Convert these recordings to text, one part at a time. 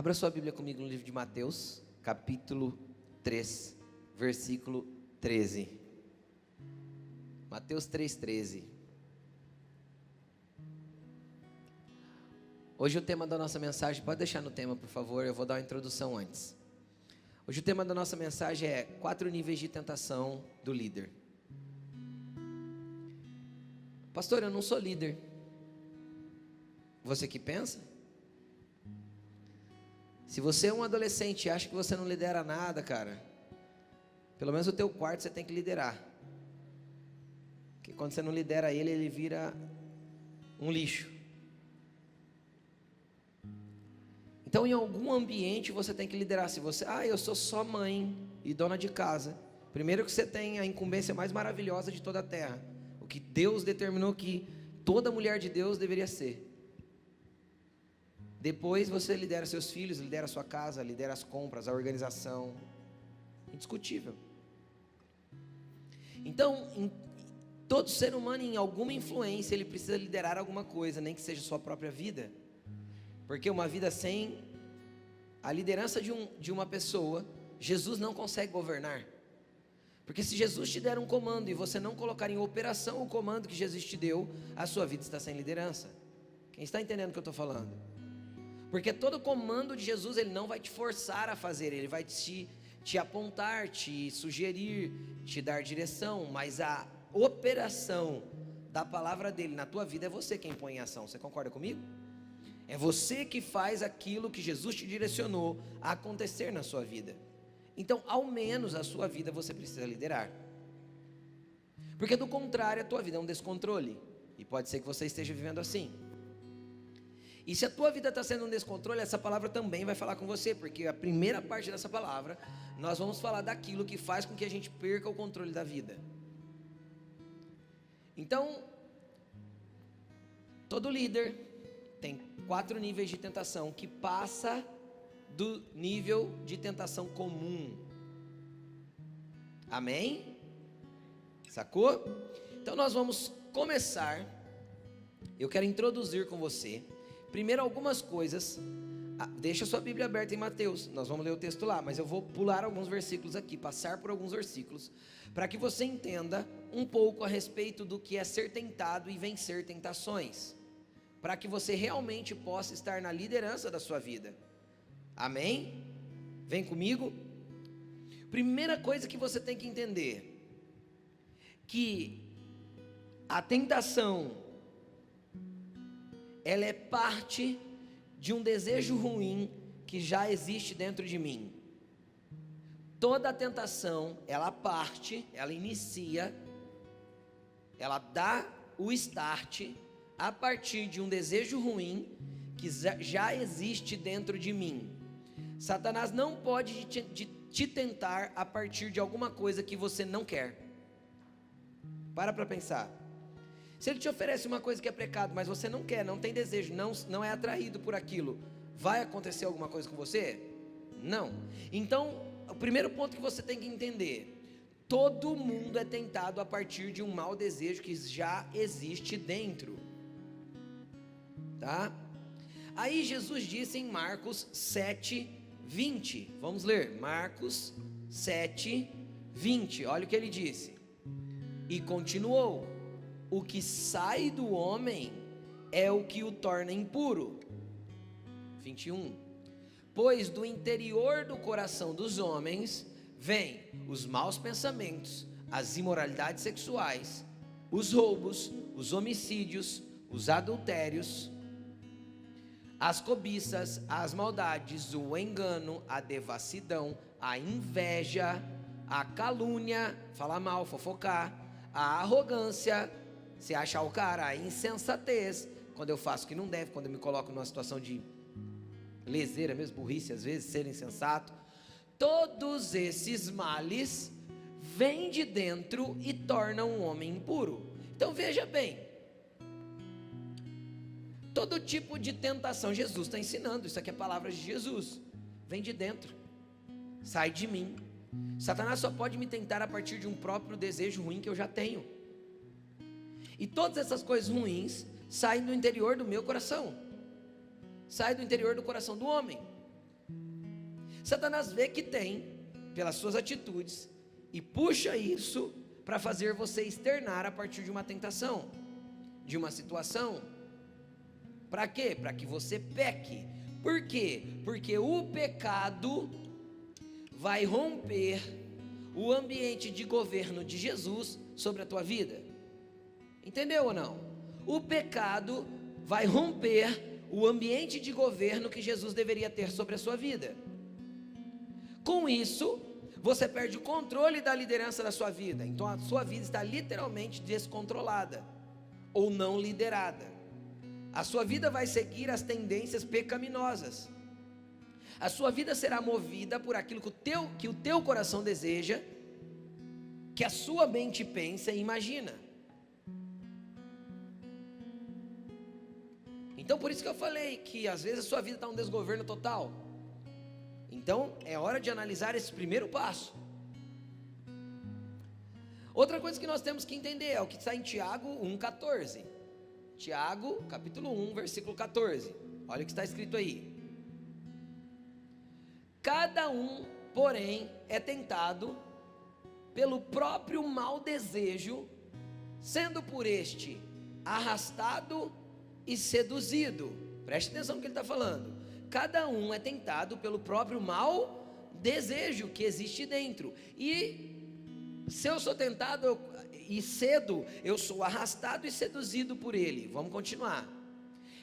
Abra sua Bíblia comigo no livro de Mateus, capítulo 3, versículo 13. Mateus 3,13. Hoje o tema da nossa mensagem, pode deixar no tema, por favor, eu vou dar uma introdução antes. Hoje o tema da nossa mensagem é 4 níveis de tentação do líder. Pastor, eu não sou líder. Você que pensa? Se você é um adolescente e acha que você não lidera nada, cara, pelo menos o teu quarto você tem que liderar. Porque quando você não lidera ele, ele vira um lixo. Então, em algum ambiente você tem que liderar. Se você, eu sou só mãe e dona de casa. Primeiro que você tem a incumbência mais maravilhosa de toda a terra. O que Deus determinou que toda mulher de Deus deveria ser. Depois você lidera seus filhos, lidera sua casa, lidera as compras, a organização. Indiscutível. Então, todo ser humano, em alguma influência, ele precisa liderar alguma coisa, nem que seja sua própria vida. Porque uma vida sem a liderança de uma pessoa, Jesus não consegue governar. Porque se Jesus te der um comando e você não colocar em operação o comando que Jesus te deu, a sua vida está sem liderança. Quem está entendendo o que eu estou falando? Porque todo comando de Jesus, ele não vai te forçar a fazer, ele vai te apontar, te sugerir, te dar direção, mas a operação da palavra dele na tua vida é você quem põe em ação. Você concorda comigo? É você que faz aquilo que Jesus te direcionou a acontecer na sua vida. Então, ao menos a sua vida você precisa liderar. Porque do contrário, a tua vida é um descontrole. E pode ser que você esteja vivendo assim. E se a tua vida está sendo um descontrole, essa palavra também vai falar com você. Porque a primeira parte dessa palavra, nós vamos falar daquilo que faz com que a gente perca o controle da vida. Então, todo líder tem 4 níveis de tentação que passa do nível de tentação comum. Amém? Sacou? Então nós vamos começar. Eu quero introduzir com você primeiro algumas coisas. Deixa a sua Bíblia aberta em Mateus. Nós vamos ler o texto lá, mas eu vou pular alguns versículos aqui, passar por alguns versículos, para que você entenda um pouco a respeito do que é ser tentado e vencer tentações, para que você realmente possa estar na liderança da sua vida. Amém? Vem comigo. Primeira coisa que você tem que entender, que a tentação, ela é parte de um desejo ruim que já existe dentro de mim. Toda a tentação, ela parte, ela inicia, ela dá o start a partir de um desejo ruim que já existe dentro de mim. Satanás não pode te tentar a partir de alguma coisa que você não quer. Para pensar. Se ele te oferece uma coisa que é pecado, mas você não quer, não tem desejo, não é atraído por aquilo, vai acontecer alguma coisa com você? Não. Então, o primeiro ponto que você tem que entender: todo mundo é tentado a partir de um mau desejo que já existe dentro. Tá? Aí Jesus disse em Marcos 7:20. Vamos ler, Marcos 7:20. Olha o que ele disse. E continuou: o que sai do homem é o que o torna impuro. 21. Pois do interior do coração dos homens vêm os maus pensamentos, as imoralidades sexuais, os roubos, os homicídios, os adultérios, as cobiças, as maldades, o engano, a devassidão, a inveja, a calúnia, falar mal, fofocar, a arrogância, se achar o cara, a insensatez, quando eu faço o que não deve, quando eu me coloco numa situação de leseira mesmo, burrice às vezes, ser insensato. Todos esses males vêm de dentro e tornam um homem impuro. Então veja bem, todo tipo de tentação, Jesus está ensinando, isso aqui é palavra de Jesus, vem de dentro, sai de mim. Satanás só pode me tentar a partir de um próprio desejo ruim que eu já tenho. E todas essas coisas ruins saem do interior do meu coração, saem do interior do coração do homem. Satanás vê que tem, pelas suas atitudes, e puxa isso para fazer você externar a partir de uma tentação, de uma situação. Para quê? Para que você peque. Por quê? Porque o pecado vai romper o ambiente de governo de Jesus sobre a tua vida. Entendeu ou não? O pecado vai romper o ambiente de governo que Jesus deveria ter sobre a sua vida. Com isso, você perde o controle da liderança da sua vida. Então a sua vida está literalmente descontrolada ou não liderada. A sua vida vai seguir as tendências pecaminosas. A sua vida será movida por aquilo que o teu coração deseja, que a sua mente pensa e imagina. Então por isso que eu falei que às vezes a sua vida está um desgoverno total. Então é hora de analisar esse primeiro passo. Outra coisa que nós temos que entender é o que está em Tiago 1,14. Tiago capítulo 1, versículo 14. Olha o que está escrito aí. Cada um, porém, é tentado pelo próprio mau desejo, sendo por este arrastado e seduzido. Preste atenção no que ele está falando. Cada um é tentado pelo próprio mau desejo que existe dentro. E se eu sou tentado e cedo, eu sou arrastado e seduzido por ele. Vamos continuar.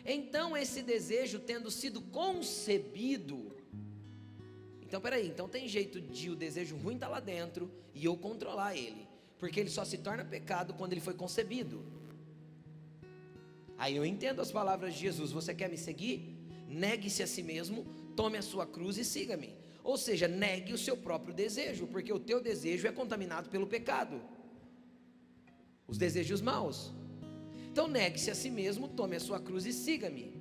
Então esse desejo tendo sido concebido. Então peraí, então tem jeito de o desejo ruim estar lá dentro e eu controlar ele. Porque ele só se torna pecado quando ele foi concebido. Aí eu entendo as palavras de Jesus. Você quer me seguir? Negue-se a si mesmo, tome a sua cruz e siga-me. Ou seja, negue o seu próprio desejo, porque o teu desejo é contaminado pelo pecado, os desejos maus. Então negue-se a si mesmo, tome a sua cruz e siga-me.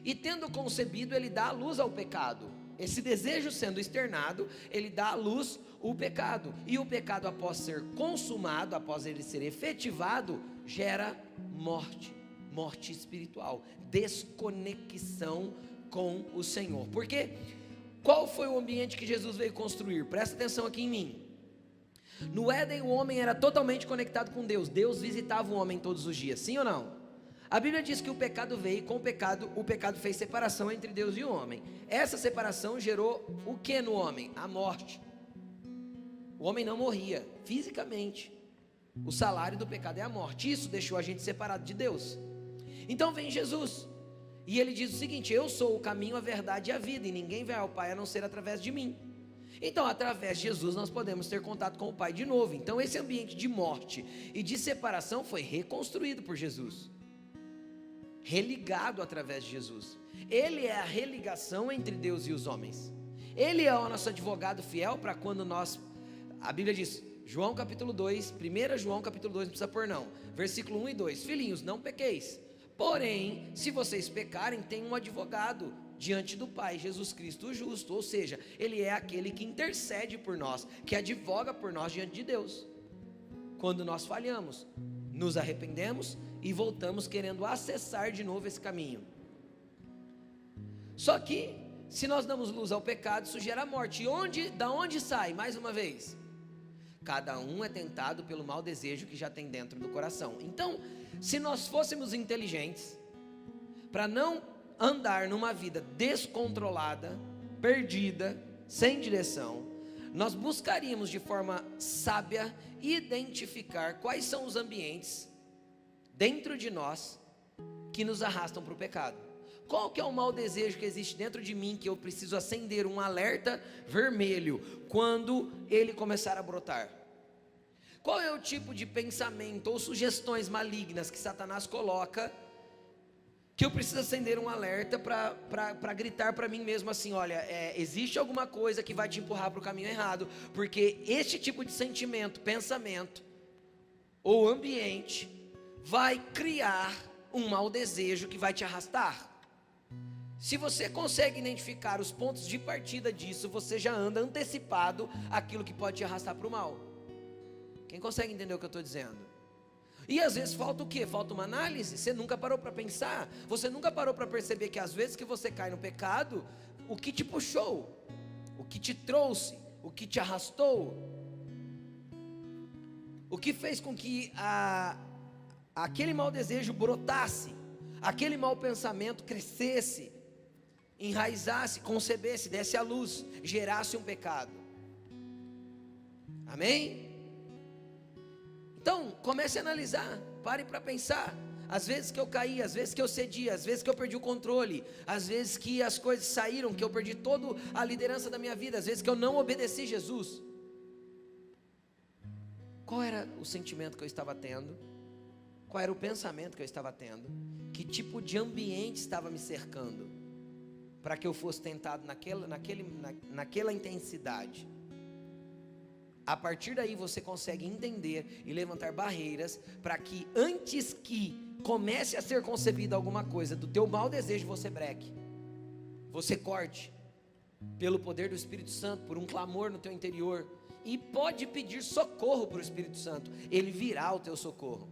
E tendo concebido, ele dá a luz ao pecado. Esse desejo sendo externado, ele dá à luz o pecado. E o pecado, após ser consumado, após ele ser efetivado, gera morte. Morte espiritual, desconexão com o Senhor. Porque qual foi o ambiente que Jesus veio construir? Presta atenção aqui em mim. No Éden o homem era totalmente conectado com Deus. Deus visitava o homem todos os dias, sim ou não? A Bíblia diz que o pecado veio e com o pecado fez separação entre Deus e o homem. Essa separação gerou o que no homem? A morte. O homem não morria fisicamente. O salário do pecado é a morte. Isso deixou a gente separado de Deus. Então vem Jesus e ele diz o seguinte: eu sou o caminho, a verdade e a vida, e ninguém vai ao Pai a não ser através de mim. Então através de Jesus nós podemos ter contato com o Pai de novo. Então esse ambiente de morte e de separação foi reconstruído por Jesus, religado através de Jesus. Ele é a religação entre Deus e os homens. Ele é o nosso advogado fiel para quando a Bíblia diz, João capítulo 2, 1 João capítulo 2, não precisa pôr não, versículo 1 e 2, filhinhos, não pequeis, porém, se vocês pecarem, tem um advogado diante do Pai, Jesus Cristo o justo. Ou seja, Ele é aquele que intercede por nós, que advoga por nós diante de Deus. Quando nós falhamos, nos arrependemos e voltamos querendo acessar de novo esse caminho. Só que, se nós damos luz ao pecado, isso gera morte. E da onde sai? Mais uma vez, cada um é tentado pelo mau desejo que já tem dentro do coração. Então, se nós fôssemos inteligentes, para não andar numa vida descontrolada, perdida, sem direção, nós buscaríamos de forma sábia identificar quais são os ambientes dentro de nós que nos arrastam para o pecado. Qual que é o mau desejo que existe dentro de mim, que eu preciso acender um alerta vermelho quando ele começar a brotar? Qual é o tipo de pensamento ou sugestões malignas que Satanás coloca, que eu preciso acender um alerta para gritar para mim mesmo assim: olha, existe alguma coisa que vai te empurrar para o caminho errado, porque este tipo de sentimento, pensamento ou ambiente vai criar um mau desejo que vai te arrastar. Se você consegue identificar os pontos de partida disso, você já anda antecipado àquilo que pode te arrastar para o mal. Quem consegue entender o que eu estou dizendo? E às vezes falta o quê? Falta uma análise. Você nunca parou para pensar? Você nunca parou para perceber que às vezes que você cai no pecado, o que te puxou? que te trouxe, o que te arrastou, o que fez com que aquele mau desejo brotasse, aquele mau pensamento crescesse, enraizasse, concebesse, desse à luz, gerasse um pecado. Amém? Então, comece a analisar, pare para pensar. Às vezes que eu caí, às vezes que eu cedi, às vezes que eu perdi o controle, às vezes que as coisas saíram, que eu perdi toda a liderança da minha vida, às vezes que eu não obedeci Jesus. Qual era o sentimento que eu estava tendo? Qual era o pensamento que eu estava tendo? Que tipo de ambiente estava me cercando para que eu fosse tentado naquela intensidade? A partir daí você consegue entender e levantar barreiras para que antes que comece a ser concebida alguma coisa do teu mau desejo, você breque, você corte, pelo poder do Espírito Santo, por um clamor no teu interior, e pode pedir socorro para o Espírito Santo, ele virá o teu socorro.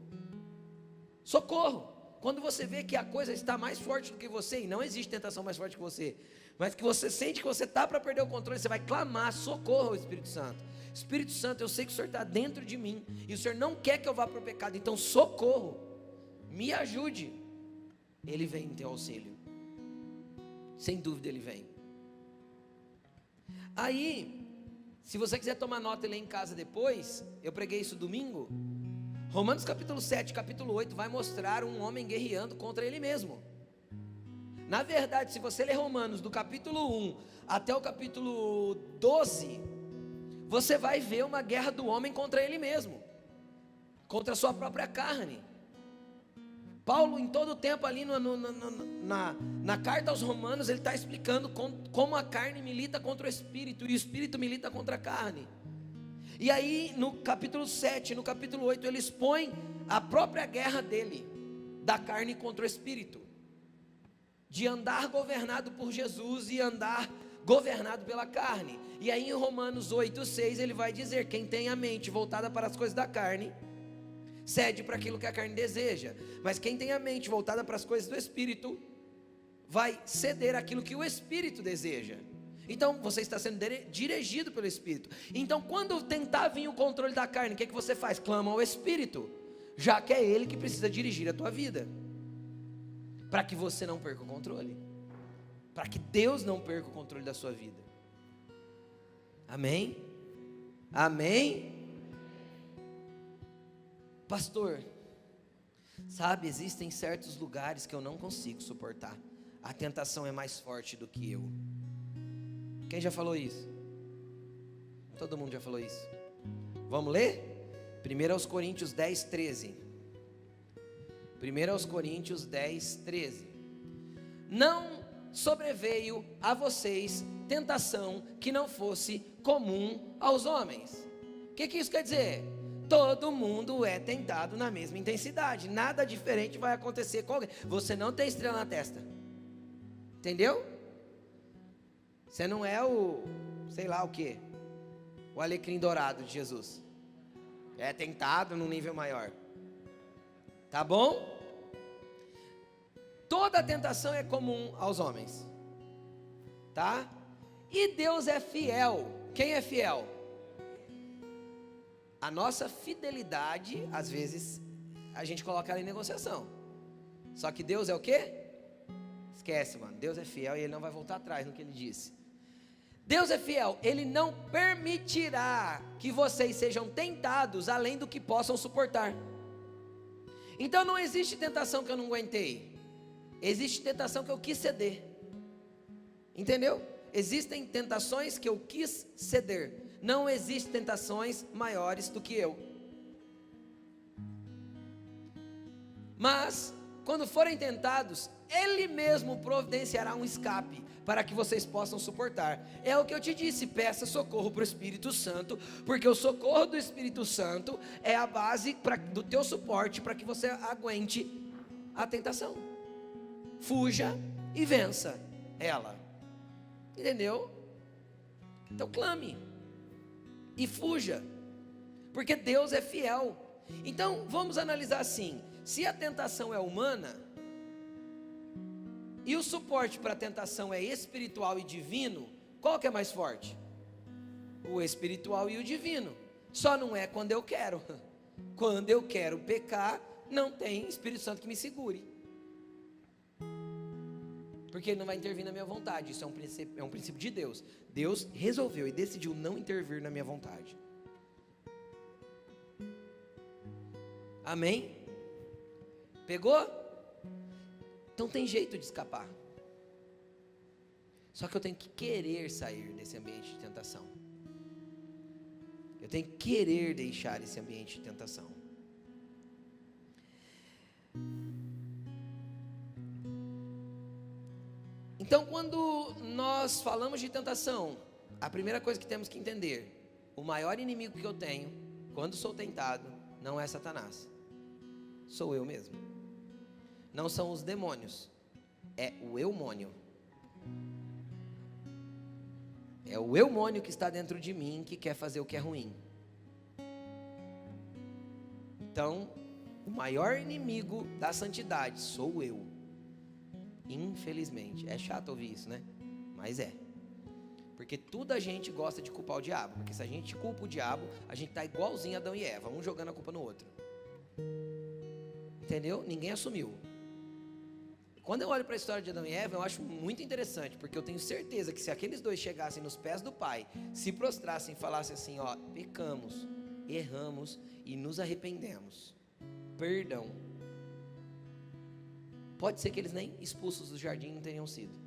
Socorro, quando você vê que a coisa está mais forte do que você, e não existe tentação mais forte que você, mas que você sente que você está para perder o controle, você vai clamar socorro ao Espírito Santo. Espírito Santo, eu sei que o Senhor está dentro de mim, e o Senhor não quer que eu vá para o pecado, então socorro, me ajude. Ele vem em teu auxílio, sem dúvida ele vem. Aí, se você quiser tomar nota e ler em casa depois, eu preguei isso domingo, Romanos capítulo 7, capítulo 8, vai mostrar um homem guerreando contra ele mesmo. Na verdade, se você ler Romanos do capítulo 1 até o capítulo 12, você vai ver uma guerra do homem contra ele mesmo, contra a sua própria carne. Paulo, em todo o tempo ali na carta aos Romanos, ele está explicando como a carne milita contra o Espírito, e o Espírito milita contra a carne. E aí no capítulo 7, no capítulo 8, ele expõe a própria guerra dele, da carne contra o Espírito, de andar governado por Jesus e andar governado pela carne. E aí em Romanos 8, 6, ele vai dizer: quem tem a mente voltada para as coisas da carne, cede para aquilo que a carne deseja, mas quem tem a mente voltada para as coisas do Espírito, vai ceder aquilo que o Espírito deseja. Então você está sendo dirigido pelo Espírito. Então quando tentar vir o controle da carne, o que você faz? Clama ao Espírito, já que é Ele que precisa dirigir a tua vida, para que você não perca o controle, para que Deus não perca o controle da sua vida. Amém? Amém? Pastor, sabe, existem certos lugares que eu não consigo suportar, a tentação é mais forte do que eu. Quem já falou isso? Todo mundo já falou isso. Vamos ler? 1 Coríntios 10, 13. 1 Coríntios 10, 13. Não sobreveio a vocês tentação que não fosse comum aos homens. O que isso quer dizer? Todo mundo é tentado na mesma intensidade, nada diferente vai acontecer com alguém. Você não tem estrela na testa, entendeu? Você não é o, sei lá o que, o alecrim dourado de Jesus. É tentado num nível maior, tá bom? Toda tentação é comum aos homens, tá? E Deus é fiel. Quem é fiel? A nossa fidelidade, às vezes, a gente coloca ela em negociação. Só que Deus é o quê? Esquece, mano. Deus é fiel e Ele não vai voltar atrás no que Ele disse. Deus é fiel, Ele não permitirá que vocês sejam tentados além do que possam suportar. Então não existe tentação que eu não aguentei, existe tentação que eu quis ceder. Entendeu? Existem tentações que eu quis ceder. Não existem tentações maiores do que eu. Mas quando forem tentados, Ele mesmo providenciará um escape para que vocês possam suportar. É o que eu te disse, peça socorro para o Espírito Santo, porque o socorro do Espírito Santo é a base do teu suporte para que você aguente a tentação. Fuja e vença ela. Entendeu? Então clame e fuja, porque Deus é fiel. Então vamos analisar assim: se a tentação é humana e o suporte para a tentação é espiritual e divino, qual que é mais forte? o espiritual e o divino. Só não é quando eu quero. Quando eu quero pecar, não tem Espírito Santo que me segure, porque ele não vai intervir na minha vontade. Isso é um princípio de Deus. Deus resolveu e decidiu não intervir na minha vontade. Amém? Pegou? Então tem jeito de escapar. Só que eu tenho que querer sair desse ambiente de tentação. Eu tenho que querer deixar esse ambiente de tentação. Então, quando nós falamos de tentação, a primeira coisa que temos que entender: o maior inimigo que eu tenho, quando sou tentado, não é Satanás, sou eu mesmo. Não são os demônios, é o eumônio. É o eumônio que está dentro de mim, que quer fazer o que é ruim. Então, o maior inimigo da santidade sou eu. Infelizmente, é chato ouvir isso, né? Mas é. Porque toda a gente gosta de culpar o diabo. Porque se a gente culpa o diabo, a gente está igualzinho a Adão e Eva, um jogando a culpa no outro. Entendeu? Ninguém assumiu. Quando eu olho para a história de Adão e Eva, eu acho muito interessante, porque eu tenho certeza que se aqueles dois chegassem nos pés do Pai, se prostrassem e falassem assim: ó, pecamos, erramos e nos arrependemos, perdão, pode ser que eles nem expulsos do jardim não teriam sido.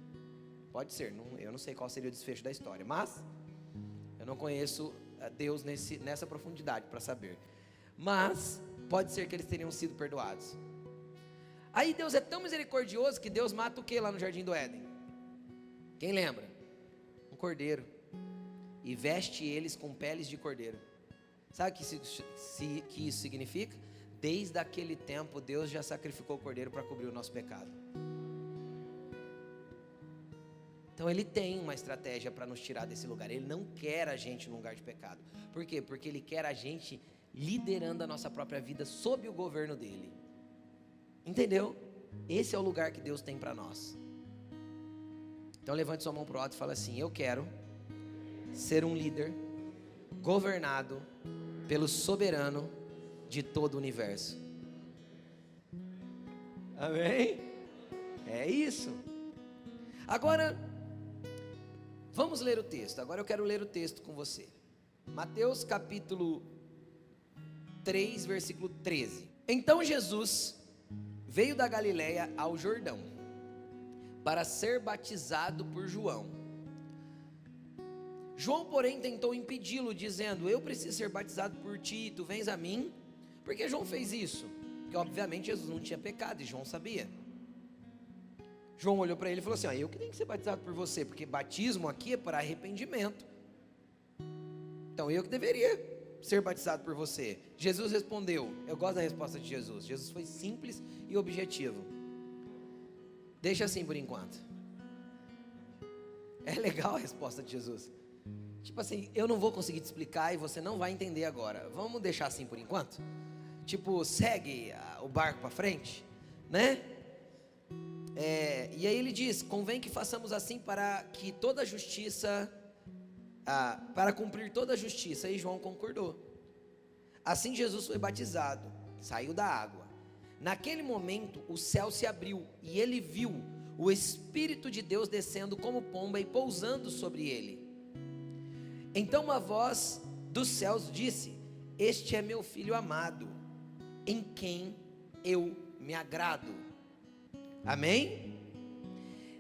Pode ser, eu não sei qual seria o desfecho da história, mas eu não conheço Deus nessa profundidade para saber. Mas pode ser que eles teriam sido perdoados. Aí Deus é tão misericordioso que Deus mata o que lá no jardim do Éden? Quem lembra? Um cordeiro. E veste eles com peles de cordeiro. Sabe o que isso significa? Desde aquele tempo Deus já sacrificou o cordeiro para cobrir o nosso pecado. Então Ele tem uma estratégia para nos tirar desse lugar. Ele não quer a gente num lugar de pecado. Por quê? Porque Ele quer a gente liderando a nossa própria vida sob o governo dEle. Entendeu? Esse é o lugar que Deus tem para nós. Então levante sua mão para o alto e fala assim: eu quero ser um líder governado pelo soberano de todo o universo. Amém? É isso. Agora vamos ler o texto. Agora eu quero ler o texto com você. Mateus capítulo 3, versículo 13. Então Jesus veio da Galileia ao Jordão para ser batizado por João. João, porém, tentou impedi-lo, dizendo: eu preciso ser batizado por ti, e tu vens a mim? Por que João fez isso? Porque obviamente Jesus não tinha pecado, e João sabia. João olhou para ele e falou assim: eu que tenho que ser batizado por você, porque batismo aqui é para arrependimento. Então eu que deveria ser batizado por você. Jesus respondeu. Eu gosto da resposta de Jesus. Jesus foi simples e objetivo. Deixa assim por enquanto. É legal a resposta de Jesus. Tipo assim, eu não vou conseguir te explicar e você não vai entender agora. Vamos deixar assim por enquanto? Tipo, segue o barco para frente, né? E aí ele diz: convém que façamos assim para que toda a justiça, para cumprir toda a justiça. E João concordou. Assim Jesus foi batizado, saiu da água. Naquele momento o céu se abriu e ele viu o Espírito de Deus descendo como pomba e pousando sobre ele. Então uma voz dos céus disse: este é meu filho amado, em quem eu me agrado. Amém?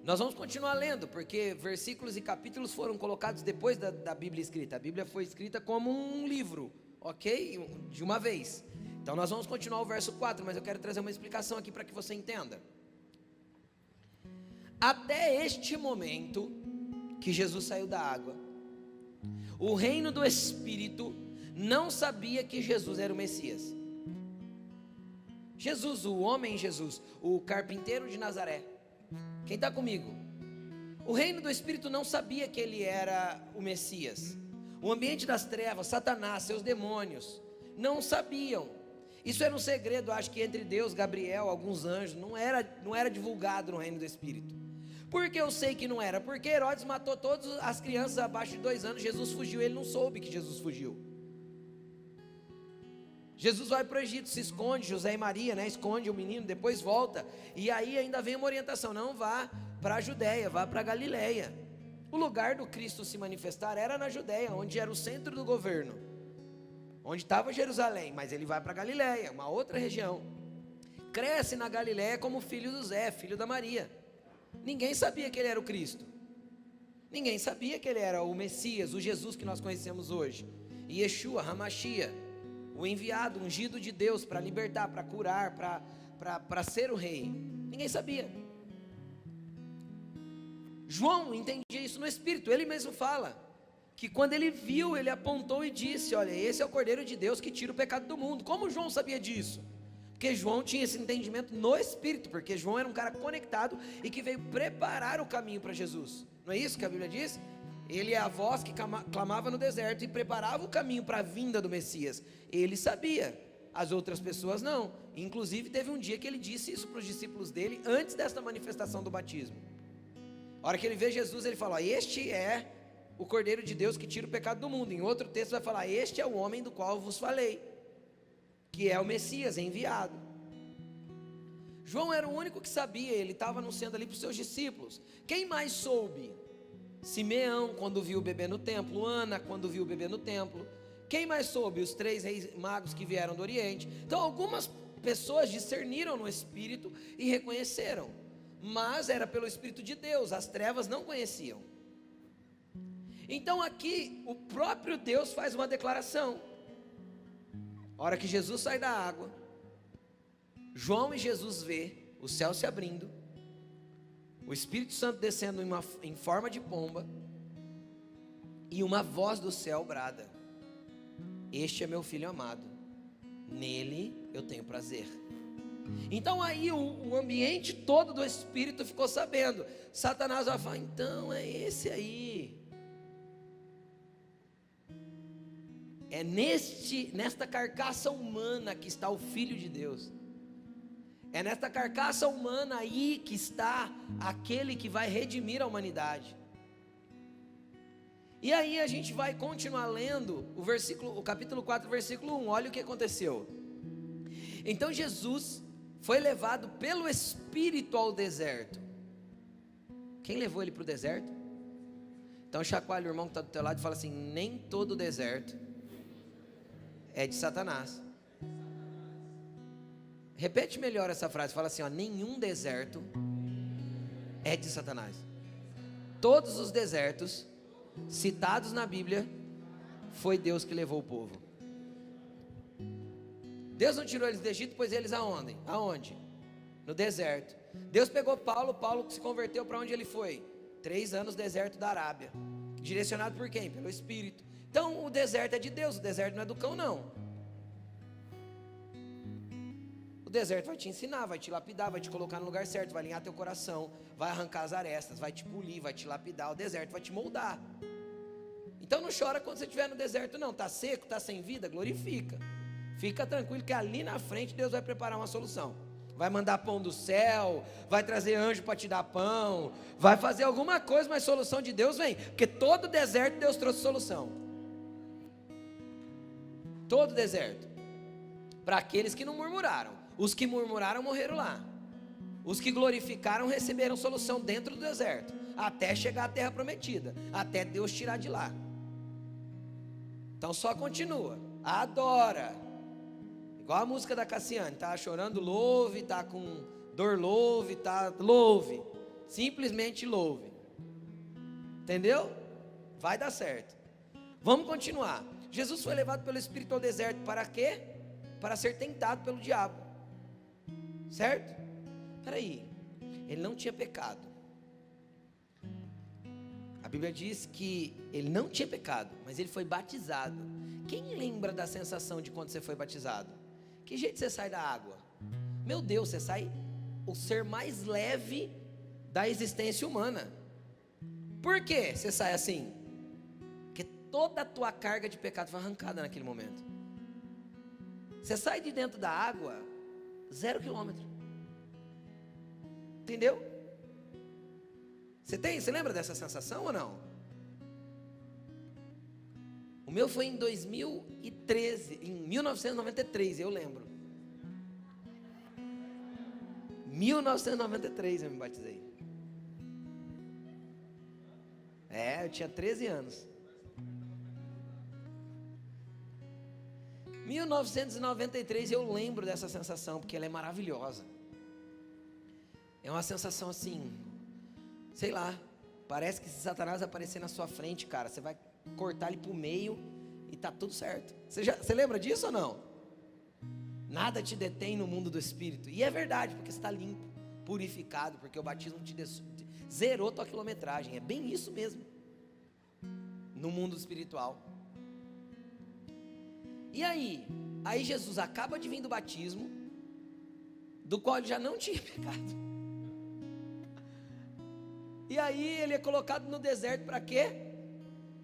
Nós vamos continuar lendo, porque versículos e capítulos foram colocados depois da Bíblia escrita. A Bíblia foi escrita como um livro, ok? De uma vez. Então nós vamos continuar o verso 4, mas eu quero trazer uma explicação aqui para que você entenda. Até este momento que Jesus saiu da água, o reino do Espírito não sabia que Jesus era o Messias. Jesus, o homem Jesus, o carpinteiro de Nazaré. Quem está comigo? O reino do Espírito não sabia que ele era o Messias. O ambiente das trevas, Satanás, seus demônios, não sabiam. Isso era um segredo, acho que entre Deus, Gabriel, alguns anjos. Não era divulgado no reino do Espírito. Por que eu sei que não era? Porque Herodes matou todas as crianças abaixo de 2 anos, Jesus fugiu, ele não soube que Jesus fugiu. Jesus vai para o Egito, se esconde, José e Maria, né, esconde o menino, depois volta, e aí ainda vem uma orientação, não vá para a Judéia, vá para a Galileia. O lugar do Cristo se manifestar era na Judéia, onde era o centro do governo, onde estava Jerusalém, mas ele vai para a Galileia, uma outra região. Cresce na Galileia como filho do Zé, filho da Maria. Ninguém sabia que ele era o Cristo, ninguém sabia que ele era o Messias, o Jesus que nós conhecemos hoje, Yeshua, Hamashia, o enviado, ungido de Deus para libertar, para curar, para ser o rei. Ninguém sabia. João entendia isso no Espírito, ele mesmo fala, que quando ele viu, ele apontou e disse, olha, esse é o Cordeiro de Deus que tira o pecado do mundo. Como João sabia disso? Porque João tinha esse entendimento no Espírito, porque João era um cara conectado e que veio preparar o caminho para Jesus. Não é isso que a Bíblia diz? Ele é a voz que clamava no deserto e preparava o caminho para a vinda do Messias. Ele sabia, as outras pessoas não. Inclusive teve um dia que ele disse isso para os discípulos dele, antes desta manifestação do batismo. A hora que ele vê Jesus, ele fala, este é o Cordeiro de Deus que tira o pecado do mundo. Em outro texto vai falar, este é o homem do qual vos falei, que é o Messias enviado. João era o único que sabia, ele estava anunciando ali para os seus discípulos. Quem mais soube? Simeão, quando viu o bebê no templo. Ana, quando viu o bebê no templo. Quem mais soube? Os 3 reis magos que vieram do Oriente. Então algumas pessoas discerniram no Espírito e reconheceram, mas era pelo Espírito de Deus, as trevas não conheciam. Então aqui o próprio Deus faz uma declaração. A hora que Jesus sai da água, João e Jesus vê o céu se abrindo, o Espírito Santo descendo em forma de pomba, e uma voz do céu brada, este é meu filho amado, nele eu tenho prazer. Então aí o ambiente todo do Espírito ficou sabendo. Satanás vai falar, então é esse aí, é nesta carcaça humana que está o Filho de Deus. É nesta carcaça humana aí que está aquele que vai redimir a humanidade. E aí a gente vai continuar lendo o capítulo 4, versículo 1. Olha o que aconteceu. Então Jesus foi levado pelo Espírito ao deserto. Quem levou ele para o deserto? Então chacoalha o irmão que está do teu lado e fala assim, nem todo deserto é de Satanás. Repete melhor essa frase, fala assim, ó, nenhum deserto é de Satanás. Todos os desertos citados na Bíblia, foi Deus que levou o povo. Deus não tirou eles do Egito, pôs eles aonde? Aonde? No deserto. Deus pegou Paulo se converteu para onde ele foi? 3 anos no deserto da Arábia. Direcionado por quem? Pelo Espírito. Então o deserto é de Deus, o deserto não é do cão não. O deserto vai te ensinar, vai te lapidar, vai te colocar no lugar certo, vai alinhar teu coração, vai arrancar as arestas, vai te polir, vai te lapidar. O deserto vai te moldar. Então não chora quando você estiver no deserto não, está seco, está sem vida, glorifica. Fica tranquilo que ali na frente Deus vai preparar uma solução. Vai mandar pão do céu, vai trazer anjo para te dar pão, vai fazer alguma coisa, mas solução de Deus vem. Porque todo deserto Deus trouxe solução. Todo deserto. Para aqueles que não murmuraram. Os que murmuraram morreram lá. Os que glorificaram receberam solução dentro do deserto, até chegar à terra prometida, até Deus tirar de lá. Então só continua, adora. Igual a música da Cassiane, tá chorando, louve, tá com dor, louve, tá, louve. Simplesmente louve. Entendeu? Vai dar certo. Vamos continuar. Jesus foi levado pelo Espírito ao deserto para quê? Para ser tentado pelo diabo. Certo? Espera aí, ele não tinha pecado. A Bíblia diz que ele não tinha pecado, mas ele foi batizado. Quem lembra da sensação de quando você foi batizado? Que jeito você sai da água? Meu Deus, você sai o ser mais leve da existência humana. Por que você sai assim? Porque toda a tua carga de pecado foi arrancada naquele momento. Você sai de dentro da água 0 quilômetro. Entendeu? Você lembra dessa sensação ou não? O meu foi em 2013, em 1993, eu lembro. 1993 eu me batizei. Eu tinha 13 anos. 1993 eu lembro dessa sensação, porque ela é maravilhosa. É uma sensação assim, sei lá, parece que se Satanás aparecer na sua frente, cara, você vai cortar ele pro meio e tá tudo certo. Você lembra disso ou não? Nada te detém no mundo do Espírito. E é verdade, porque você está limpo, purificado, porque o batismo zerou tua quilometragem. É bem isso mesmo, no mundo espiritual. E aí Jesus acaba de vir do batismo, do qual ele já não tinha pecado. E aí ele é colocado no deserto para quê?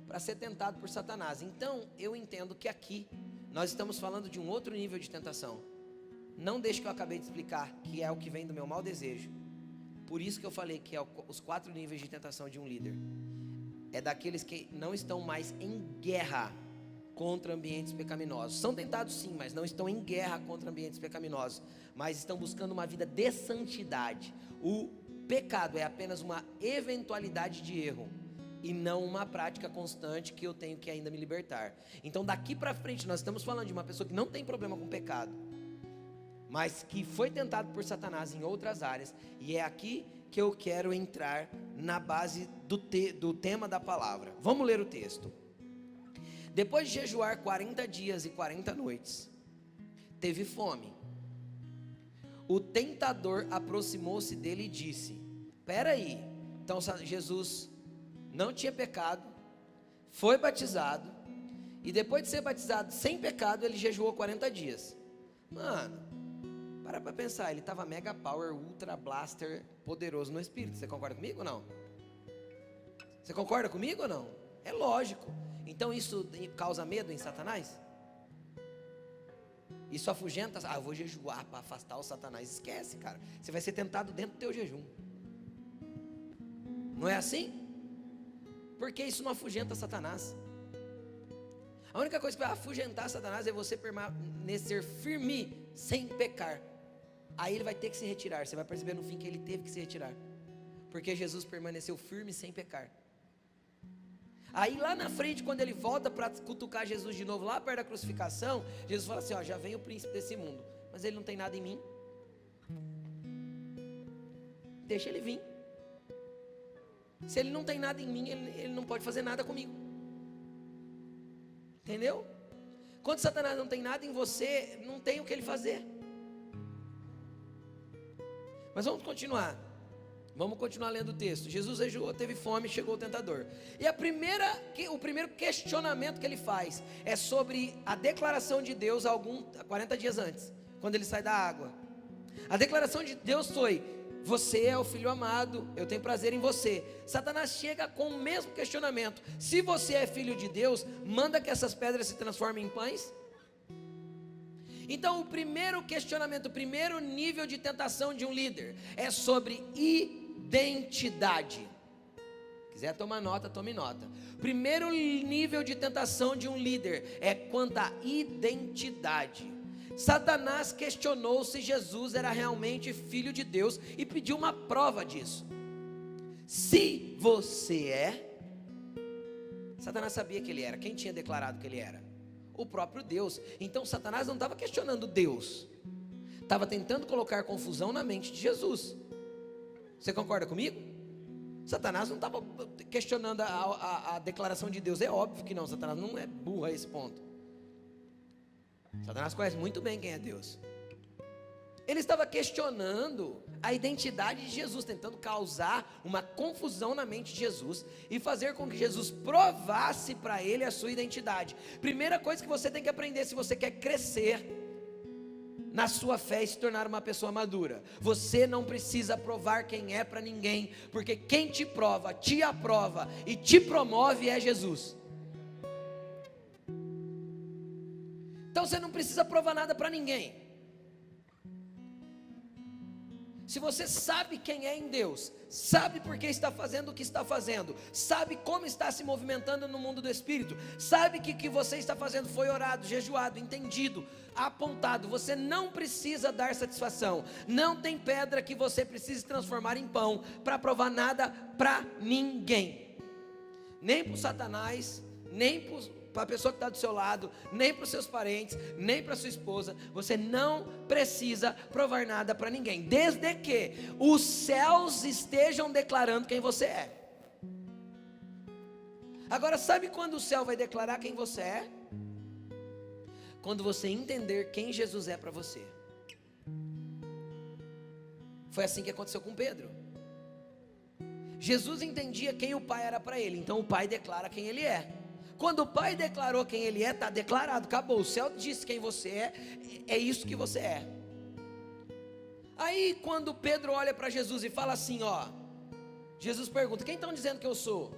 Para ser tentado por Satanás. Então eu entendo que aqui nós estamos falando de um outro nível de tentação. Não deixe que eu acabei de explicar, que é o que vem do meu mau desejo. Por isso que eu falei que é os 4 níveis de tentação de um líder. É daqueles que não estão mais em guerra contra ambientes pecaminosos. São tentados sim, mas não estão em guerra contra ambientes pecaminosos, mas estão buscando uma vida de santidade. O pecado é apenas uma eventualidade de erro e não uma prática constante que eu tenho que ainda me libertar. Então daqui para frente nós estamos falando de uma pessoa que não tem problema com pecado, mas que foi tentado por Satanás em outras áreas. E é aqui que eu quero entrar na base do tema da palavra. Vamos ler o texto. Depois de jejuar 40 dias e 40 noites, teve fome. O tentador aproximou-se dele e disse: espera aí, então Jesus não tinha pecado, foi batizado, e depois de ser batizado sem pecado, ele jejuou 40 dias. Mano, para pensar, ele estava mega power, ultra blaster, poderoso no espírito. Você concorda comigo ou não? Você concorda comigo ou não? É lógico. Então isso causa medo em Satanás? Isso afugenta? Eu vou jejuar para afastar o Satanás. Esquece, cara. Você vai ser tentado dentro do teu jejum. Não é assim? Porque isso não afugenta Satanás. A única coisa que vai afugentar Satanás é você permanecer firme, sem pecar. Aí ele vai ter que se retirar. Você vai perceber no fim que ele teve que se retirar, porque Jesus permaneceu firme sem pecar. Aí lá na frente, quando ele volta para cutucar Jesus de novo, lá perto da crucificação, Jesus fala assim: já vem o príncipe desse mundo, mas ele não tem nada em mim. Deixa ele vir. Se ele não tem nada em mim, ele não pode fazer nada comigo. Entendeu? Quando Satanás não tem nada em você, não tem o que ele fazer. Mas vamos continuar. Vamos continuar lendo o texto. Jesus jejuou, teve fome, chegou o tentador. E o primeiro questionamento que ele faz é sobre a declaração de Deus 40 dias antes, quando ele sai da água. A declaração de Deus foi: você é o filho amado, eu tenho prazer em você. Satanás chega com o mesmo questionamento: se você é filho de Deus, manda que essas pedras se transformem em pães. Então o primeiro questionamento, o primeiro nível de tentação de um líder é sobre identidade. Quiser tomar nota, tome nota. Primeiro nível de tentação de um líder é quanto à identidade. Satanás questionou se Jesus era realmente filho de Deus e pediu uma prova disso. Se você é, Satanás sabia que ele era. Quem tinha declarado que ele era? O próprio Deus. Então Satanás não estava questionando Deus, estava tentando colocar confusão na mente de Jesus. Você concorda comigo? Satanás não estava questionando a declaração de Deus. É óbvio que não. Satanás não é burro a esse ponto. Satanás conhece muito bem quem é Deus. Ele estava questionando a identidade de Jesus, tentando causar uma confusão na mente de Jesus e fazer com que Jesus provasse para ele a sua identidade. Primeira coisa que você tem que aprender se você quer crescer na sua fé e se tornar uma pessoa madura: você não precisa provar quem é para ninguém, porque quem te prova, te aprova e te promove é Jesus. Então você não precisa provar nada para ninguém. Se você sabe quem é em Deus, sabe por que está fazendo o que está fazendo, sabe como está se movimentando no mundo do Espírito, sabe que o que você está fazendo foi orado, jejuado, entendido, apontado, você não precisa dar satisfação, não tem pedra que você precise transformar em pão para provar nada para ninguém, nem para o Satanás, nem para a pessoa que está do seu lado, nem para os seus parentes, nem para a sua esposa. Você não precisa provar nada para ninguém, desde que os céus estejam declarando quem você é. Agora, sabe quando o céu vai declarar quem você é? Quando você entender quem Jesus é para você. Foi assim que aconteceu com Pedro. Jesus entendia quem o Pai era para ele, então o Pai declara quem ele é. Quando o Pai declarou quem ele é, está declarado, acabou. O céu disse quem você é isso que você é. Aí quando Pedro olha para Jesus e fala assim, ó, Jesus pergunta, quem estão dizendo que eu sou?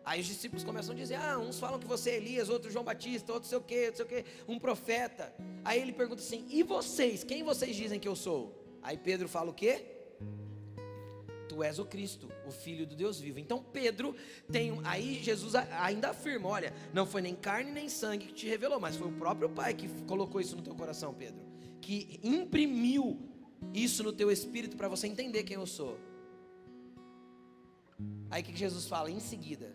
Aí os discípulos começam a dizer, uns falam que você é Elias, outros João Batista, outros sei o que, um profeta. Aí ele pergunta assim, e vocês, quem vocês dizem que eu sou? Aí Pedro fala o quê? Tu és o Cristo, o Filho do Deus vivo. Então Pedro aí Jesus ainda afirma, olha, não foi nem carne nem sangue que te revelou, mas foi o próprio Pai que colocou isso no teu coração, Pedro, que imprimiu isso no teu espírito para você entender quem eu sou. Aí o que Jesus fala em seguida?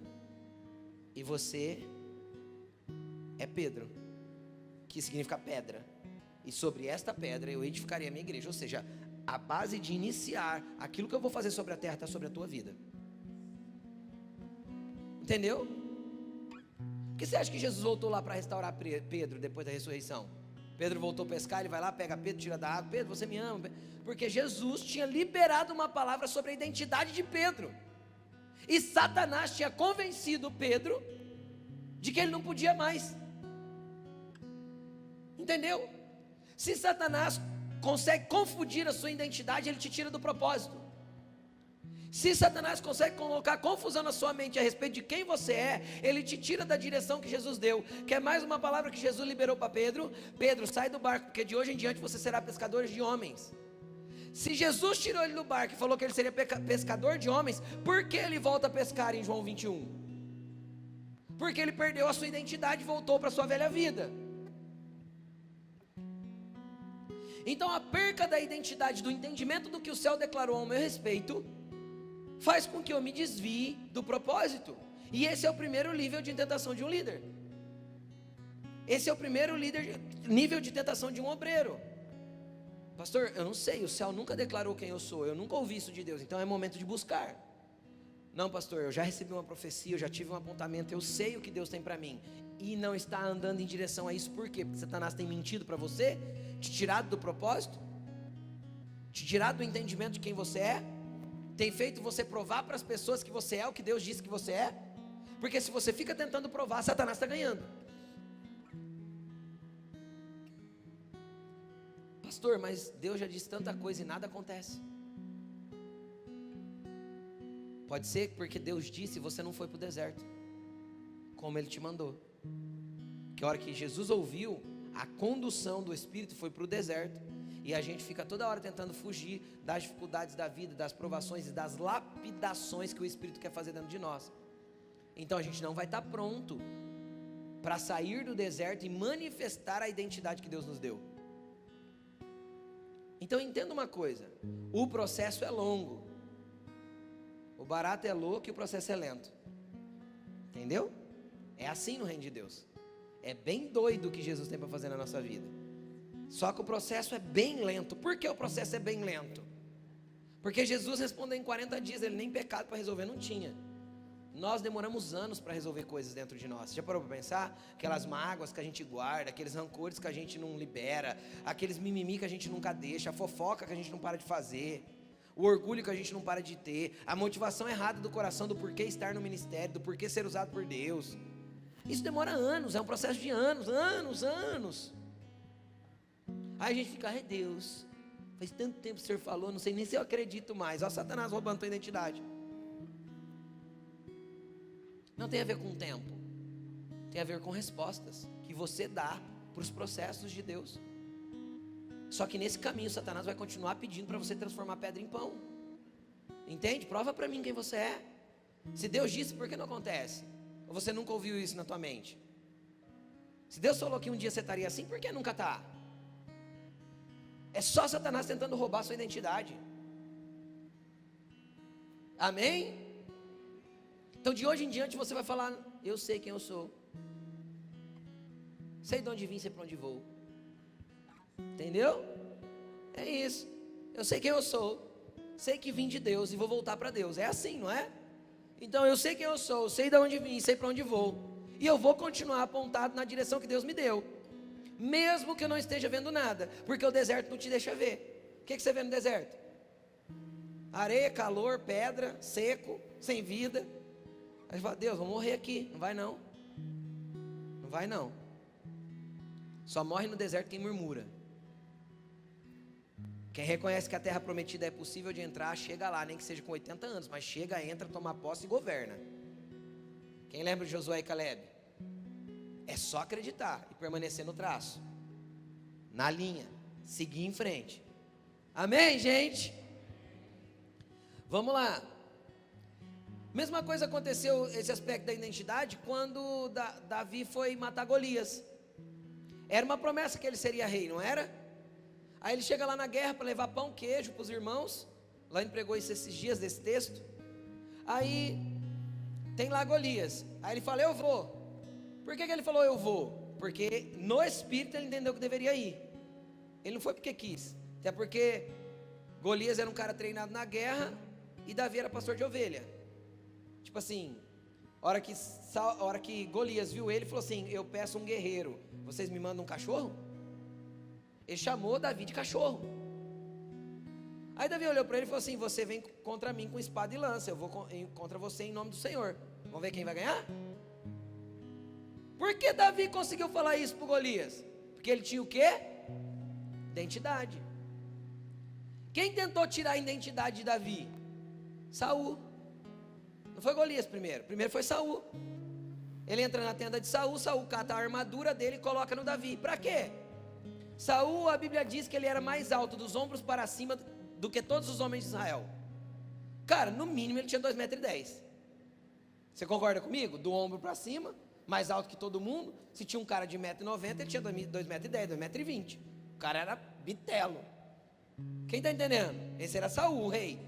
E você é Pedro, que significa pedra, e sobre esta pedra eu edificarei a minha igreja. Ou seja, a base de iniciar aquilo que eu vou fazer sobre a terra está sobre a tua vida. Entendeu? Por que você acha que Jesus voltou lá para restaurar Pedro depois da ressurreição? Pedro voltou a pescar, ele vai lá, pega Pedro, tira da água. Pedro, você me ama? Porque Jesus tinha liberado uma palavra sobre a identidade de Pedro. E Satanás tinha convencido Pedro de que ele não podia mais. Entendeu? Se Satanás consegue confundir a sua identidade, ele te tira do propósito. Se Satanás consegue colocar confusão na sua mente a respeito de quem você é, ele te tira da direção que Jesus deu. Quer mais uma palavra que Jesus liberou para Pedro? Pedro, sai do barco, porque de hoje em diante você será pescador de homens. Se Jesus tirou ele do barco e falou que ele seria pescador de homens, por que ele volta a pescar em João 21? Porque ele perdeu a sua identidade e voltou para a sua velha vida. Então a perca da identidade, do entendimento do que o céu declarou ao meu respeito, faz com que eu me desvie do propósito. E esse é o primeiro nível de tentação de um líder. Esse é o primeiro nível de tentação de um obreiro. Pastor, eu não sei, o céu nunca declarou quem eu sou, eu nunca ouvi isso de Deus, então é momento de buscar. Não, pastor, eu já recebi uma profecia, eu já tive um apontamento, eu sei o que Deus tem para mim. E não está andando em direção a isso, por quê? Porque Satanás tem mentido para você, te tirado do propósito, te tirado do entendimento de quem você é, tem feito você provar para as pessoas que você é o que Deus disse que você é, porque se você fica tentando provar, Satanás está ganhando. Pastor, mas Deus já disse tanta coisa e nada acontece. Pode ser porque Deus disse e você não foi para o deserto, como Ele te mandou. Que a hora que Jesus ouviu, a condução do Espírito foi para o deserto. E a gente fica toda hora tentando fugir das dificuldades da vida, das provações e das lapidações que o Espírito quer fazer dentro de nós. Então a gente não vai estar pronto para sair do deserto e manifestar a identidade que Deus nos deu. Então entenda uma coisa, o processo é longo, o barato é louco e o processo é lento. Entendeu? É assim no reino de Deus. É bem doido o que Jesus tem para fazer na nossa vida. Só que o processo é bem lento. Por que o processo é bem lento? Porque Jesus respondeu em 40 dias, ele nem pecado para resolver não tinha. Nós demoramos anos para resolver coisas dentro de nós. Já parou para pensar? Aquelas mágoas que a gente guarda, aqueles rancores que a gente não libera, aqueles mimimi que a gente nunca deixa, a fofoca que a gente não para de fazer, o orgulho que a gente não para de ter, a motivação errada do coração do porquê estar no ministério, do porquê ser usado por Deus. Isso demora anos, é um processo de anos. Aí a gente fica, ai Deus, faz tanto tempo que o Senhor falou, não sei nem se eu acredito mais. Olha Satanás roubando a tua identidade. Não tem a ver com o tempo, tem a ver com respostas que você dá para os processos de Deus. Só que nesse caminho Satanás vai continuar pedindo para você transformar pedra em pão. Entende? Prova para mim quem você é. Se Deus disse, por que não acontece? Ou você nunca ouviu isso na tua mente? Se Deus falou que um dia você estaria assim, por que nunca está? É só Satanás tentando roubar a sua identidade. Amém? Então de hoje em diante você vai falar: eu sei quem eu sou, sei de onde vim, sei para onde vou. Entendeu? É isso. Eu sei quem eu sou, sei que vim de Deus e vou voltar para Deus. É assim, não é? Então eu sei quem eu sou, sei de onde vim, sei para onde vou, e eu vou continuar apontado na direção que Deus me deu, mesmo que eu não esteja vendo nada, porque o deserto não te deixa ver. O que você vê no deserto? Areia, calor, pedra, seco, sem vida. Aí você fala: Deus, vou morrer aqui. Não vai não. Não vai não. Só morre no deserto quem murmura. Quem reconhece que a terra prometida é possível de entrar, chega lá, nem que seja com 80 anos, mas chega, entra, toma posse e governa. Quem lembra de Josué e Caleb? É só acreditar e permanecer no traço, na linha, seguir em frente. Amém, gente? Vamos lá. Mesma coisa aconteceu, esse aspecto da identidade, quando Davi foi matar Golias. Era uma promessa que ele seria rei, não era? Aí ele chega lá na guerra para levar pão, queijo para os irmãos. Lá ele pregou isso esses dias desse texto. Aí tem lá Golias. Aí ele fala: eu vou. Por que ele falou eu vou? Porque no espírito ele entendeu que deveria ir. Ele não foi porque quis. Até porque Golias era um cara treinado na guerra e Davi era pastor de ovelha. Tipo assim, a hora que Golias viu ele, falou assim: eu peço um guerreiro, vocês me mandam um cachorro? Ele chamou Davi de cachorro. Aí Davi olhou para ele e falou assim: você vem contra mim com espada e lança, eu vou contra você em nome do Senhor. Vamos ver quem vai ganhar? Por que Davi conseguiu falar isso para Golias? Porque ele tinha o quê? Identidade. Quem tentou tirar a identidade de Davi? Saul. Não foi Golias primeiro foi Saul. Ele entra na tenda de Saul, Saul cata a armadura dele e coloca no Davi. Para quê? Saul, a Bíblia diz que ele era mais alto dos ombros para cima do que todos os homens de Israel. Cara, no mínimo ele tinha 2,10 m. Você concorda comigo? Do ombro para cima, mais alto que todo mundo. Se tinha um cara de 1,90 m, ele tinha 2,10 m, 2,20 m. O cara era bitelo. Quem está entendendo? Esse era Saul, o rei.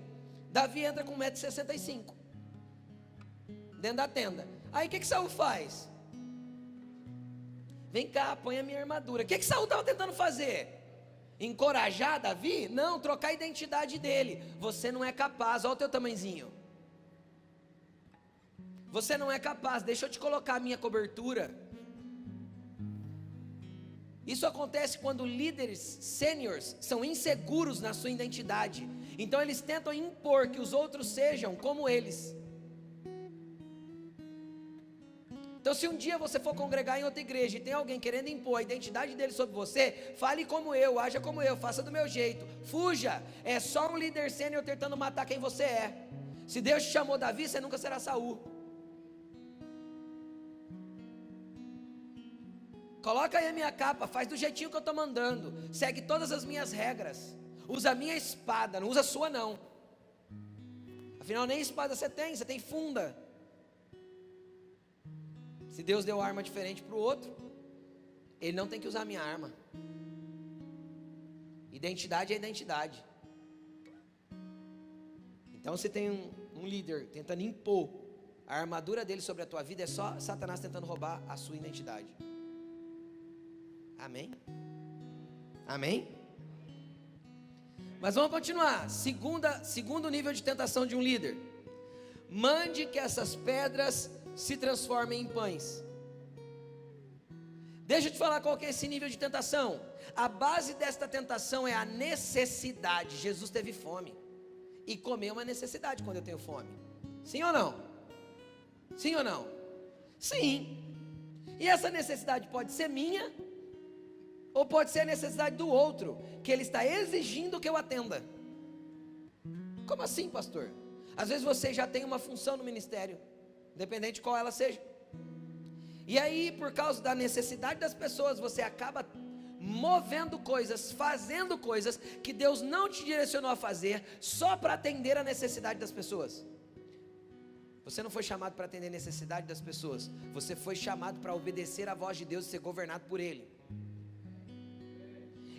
Davi entra com 1,65 m dentro da tenda. Aí o que Saul faz? Vem cá, põe a minha armadura. O que Saul estava tentando fazer? Encorajar Davi? Não, trocar a identidade dele. Você não é capaz, olha o teu tamanzinho. Você não é capaz, deixa eu te colocar a minha cobertura. Isso acontece quando líderes sêniores são inseguros na sua identidade. Então eles tentam impor que os outros sejam como eles. Então se um dia você for congregar em outra igreja e tem alguém querendo impor a identidade dele sobre você, fale como eu, haja como eu, faça do meu jeito, fuja. É só um líder sênior tentando matar quem você é. Se Deus te chamou Davi, você nunca será Saul. Coloca aí a minha capa, faz do jeitinho que eu estou mandando, segue todas as minhas regras, usa a minha espada, não usa a sua não. Afinal nem espada você tem funda. Se Deus deu arma diferente para o outro, Ele não tem que usar a minha arma. Identidade é identidade. Então se tem um líder tentando impor a armadura dele sobre a tua vida, é só Satanás tentando roubar a sua identidade. Amém? Amém? Mas vamos continuar. Segundo nível de tentação de um líder: mande que essas pedras se transformem em pães. Deixa eu te falar qual que é esse nível de tentação. A base desta tentação é a necessidade. Jesus teve fome, e comer é uma necessidade quando eu tenho fome. Sim ou não? Sim ou não? Sim. E essa necessidade pode ser minha, ou pode ser a necessidade do outro, que ele está exigindo que eu atenda. Como assim, pastor? Às vezes você já tem uma função no ministério, independente de qual ela seja, e aí por causa da necessidade das pessoas, você acaba movendo coisas, fazendo coisas que Deus não te direcionou a fazer, só para atender a necessidade das pessoas. Você não foi chamado para atender a necessidade das pessoas, você foi chamado para obedecer a voz de Deus e ser governado por Ele.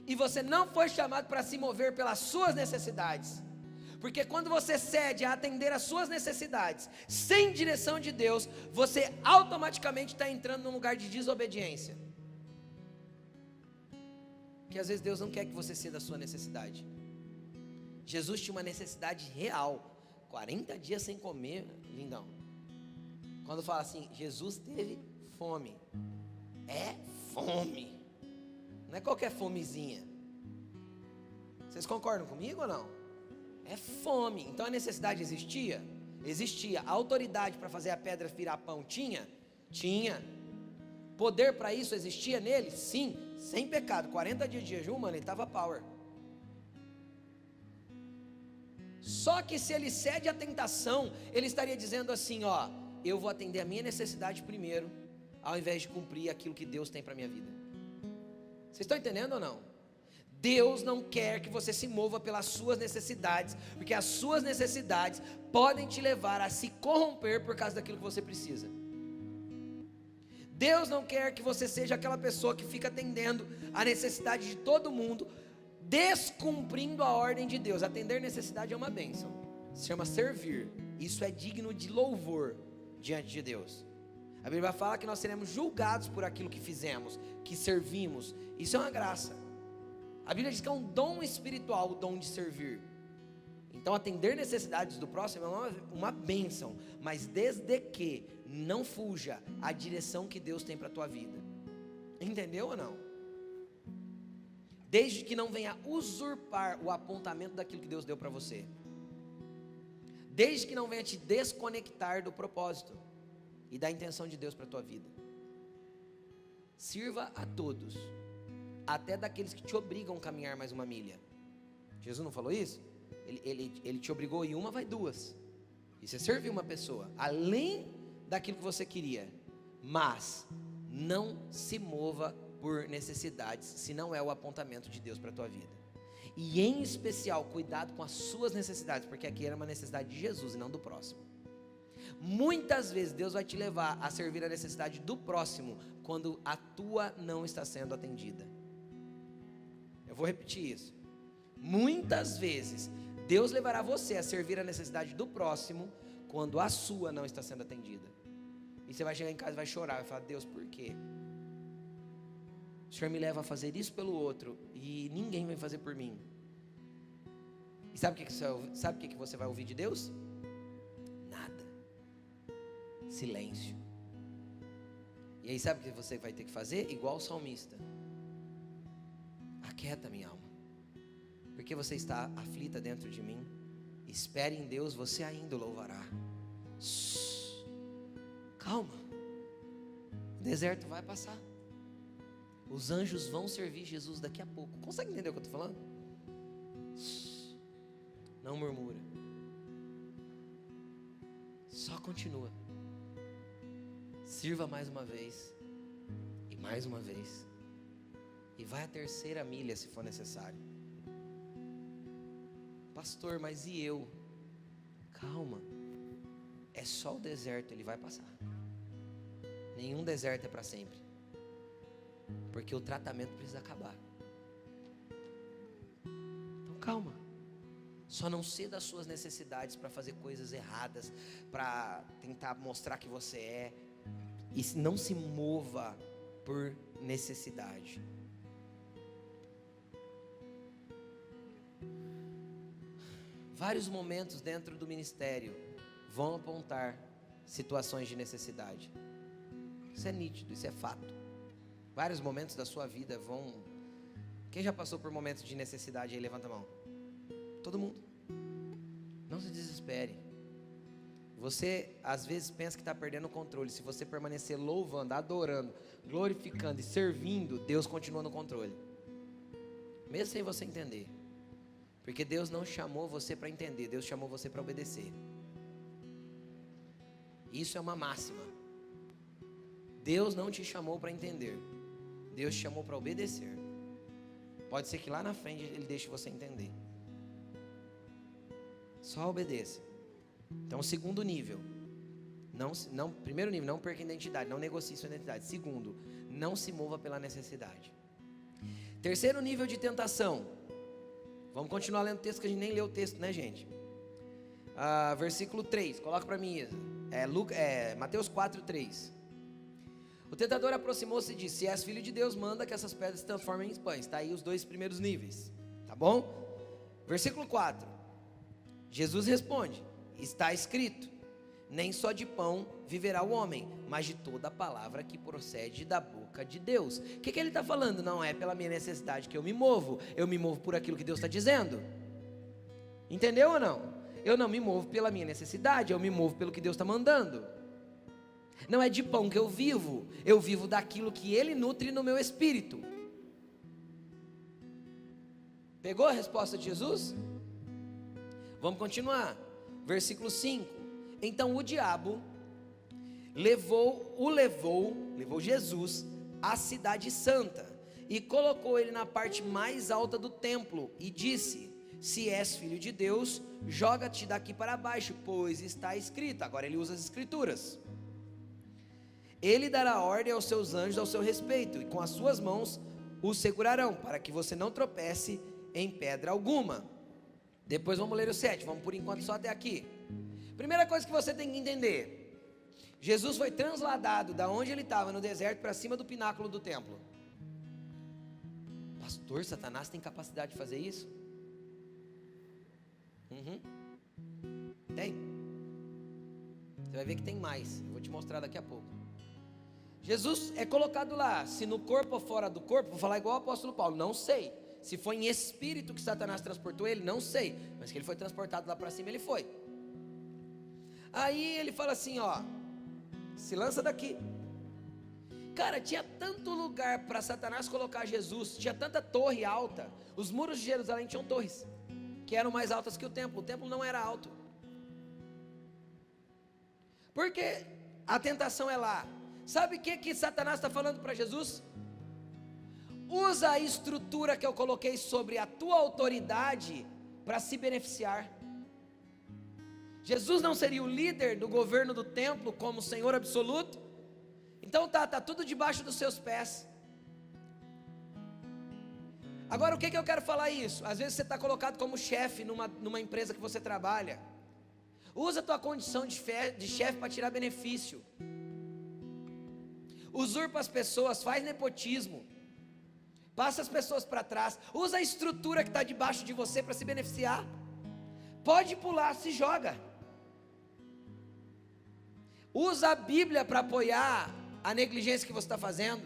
E você não foi chamado para se mover pelas suas necessidades, porque quando você cede a atender as suas necessidades, sem direção de Deus, você automaticamente está entrando num lugar de desobediência. Porque às vezes Deus não quer que você ceda a sua necessidade. Jesus tinha uma necessidade real, 40 dias sem comer, lindão. Quando fala assim, Jesus teve fome, é fome, não é qualquer fomezinha. Vocês concordam comigo ou não? É fome. Então a necessidade existia? Existia. A autoridade para fazer a pedra virar pão tinha? Tinha. Poder para isso existia nele? Sim, sem pecado. 40 dias de jejum, mano, ele estava power. Só que se ele cede à tentação, ele estaria dizendo assim, ó, eu vou atender a minha necessidade primeiro, ao invés de cumprir aquilo que Deus tem para a minha vida. Vocês estão entendendo ou não? Deus não quer que você se mova pelas suas necessidades, porque as suas necessidades podem te levar a se corromper por causa daquilo que você precisa. Deus não quer que você seja aquela pessoa que fica atendendo a necessidade de todo mundo, descumprindo a ordem de Deus. Atender necessidade é uma bênção, se chama servir. Isso é digno de louvor diante de Deus. A Bíblia fala que nós seremos julgados por aquilo que fizemos, que servimos. Isso é uma graça. A Bíblia diz que é um dom espiritual, o dom de servir. Então atender necessidades do próximo é uma bênção, mas desde que não fuja a direção que Deus tem para a tua vida. Entendeu ou não? Desde que não venha usurpar o apontamento daquilo que Deus deu para você. Desde que não venha te desconectar do propósito e da intenção de Deus para a tua vida. Sirva a todos, até daqueles que te obrigam a caminhar mais uma milha. Jesus não falou isso? Ele te obrigou a ir uma, vai duas. E você serviu uma pessoa, além daquilo que você queria. Mas não se mova por necessidades, se não é o apontamento de Deus para a tua vida. E em especial, cuidado com as suas necessidades, porque aqui era uma necessidade de Jesus e não do próximo. Muitas vezes Deus vai te levar a servir a necessidade do próximo, quando a tua não está sendo atendida. Eu vou repetir isso. Muitas vezes Deus levará você a servir a necessidade do próximo, quando a sua não está sendo atendida. E você vai chegar em casa e vai chorar, vai falar, Deus, por quê? O Senhor me leva a fazer isso pelo outro, e ninguém vai fazer por mim. E sabe o que você vai ouvir de Deus? Nada. Silêncio. E aí sabe o que você vai ter que fazer? Igual o salmista. Aquieta minha alma, porque você está aflita dentro de mim. Espere em Deus, você ainda o louvará. Calma, o deserto vai passar. Os anjos vão servir Jesus daqui a pouco. Consegue entender o que eu estou falando? Não murmura, só continua. Sirva mais uma vez, e mais uma vez, e vai a terceira milha se for necessário. Pastor, mas e eu? Calma, é só o deserto, ele vai passar. Nenhum deserto é para sempre, porque o tratamento precisa acabar. Então calma, só não ceda às suas necessidades para fazer coisas erradas, para tentar mostrar que você é, e não se mova por necessidade. Vários momentos dentro do ministério vão apontar situações de necessidade. Isso é nítido, isso é fato. Vários momentos da sua vida vão... Quem já passou por momentos de necessidade aí, levanta a mão. Todo mundo. Não se desespere. Você às vezes pensa que está perdendo o controle. Se você permanecer louvando, adorando, glorificando e servindo, Deus continua no controle, mesmo sem você entender. Porque Deus não chamou você para entender, Deus chamou você para obedecer. Isso é uma máxima. Deus não te chamou para entender, Deus te chamou para obedecer. Pode ser que lá na frente ele deixe você entender. Só obedeça. Então, segundo nível. Primeiro nível, não perca identidade, não negocie sua identidade. Segundo, não se mova pela necessidade. Terceiro nível de tentação. Vamos continuar lendo o texto, que a gente nem leu o texto, né, gente? Versículo 3, coloca para mim, Isa. Mateus 4, 3. O tentador aproximou-se e disse: se és filho de Deus, manda que essas pedras se transformem em pães. Está aí os dois primeiros níveis, tá bom? Versículo 4. Jesus responde: está escrito, nem só de pão viverá o homem, mas de toda a palavra que procede da boca de Deus. O que ele está falando? Não é pela minha necessidade que eu me movo por aquilo que Deus está dizendo. Entendeu ou não? Eu não me movo pela minha necessidade, eu me movo pelo que Deus está mandando. Não é de pão que eu vivo daquilo que Ele nutre no meu espírito. Pegou a resposta de Jesus? Vamos continuar. Versículo 5. Então o diabo levou Jesus à cidade santa e colocou ele na parte mais alta do templo e disse: se és filho de Deus, joga-te daqui para baixo, pois está escrito. Agora ele usa as escrituras. Ele dará ordem aos seus anjos ao seu respeito, e com as suas mãos o segurarão, para que você não tropece em pedra alguma. Depois vamos ler o 7, vamos por enquanto só até aqui. Primeira coisa que você tem que entender: Jesus foi transladado da onde ele estava no deserto para cima do pináculo do templo. Pastor, Satanás tem capacidade de fazer isso? Tem. Você vai ver que tem mais, eu vou te mostrar daqui a pouco. Jesus é colocado lá, se no corpo ou fora do corpo, vou falar igual o apóstolo Paulo, não sei. Se foi em espírito que Satanás transportou ele, não sei. Mas que ele foi transportado lá para cima, ele foi. Aí ele fala assim, ó, se lança daqui. Cara, tinha tanto lugar para Satanás colocar Jesus, tinha tanta torre alta. Os muros de Jerusalém tinham torres, que eram mais altas que o templo não era alto. Porque a tentação é lá. Sabe o que Satanás está falando para Jesus? Usa a estrutura que eu coloquei sobre a tua autoridade para se beneficiar. Jesus não seria o líder do governo do templo como Senhor absoluto? Então tá tudo debaixo dos seus pés. Agora o que eu quero falar isso? Às vezes você está colocado como chefe numa empresa que você trabalha. Usa a tua condição de chefe para tirar benefício. Usurpa as pessoas, faz nepotismo. Passa as pessoas para trás. Usa a estrutura que está debaixo de você para se beneficiar. Pode pular, se joga. Usa a Bíblia para apoiar a negligência que você está fazendo.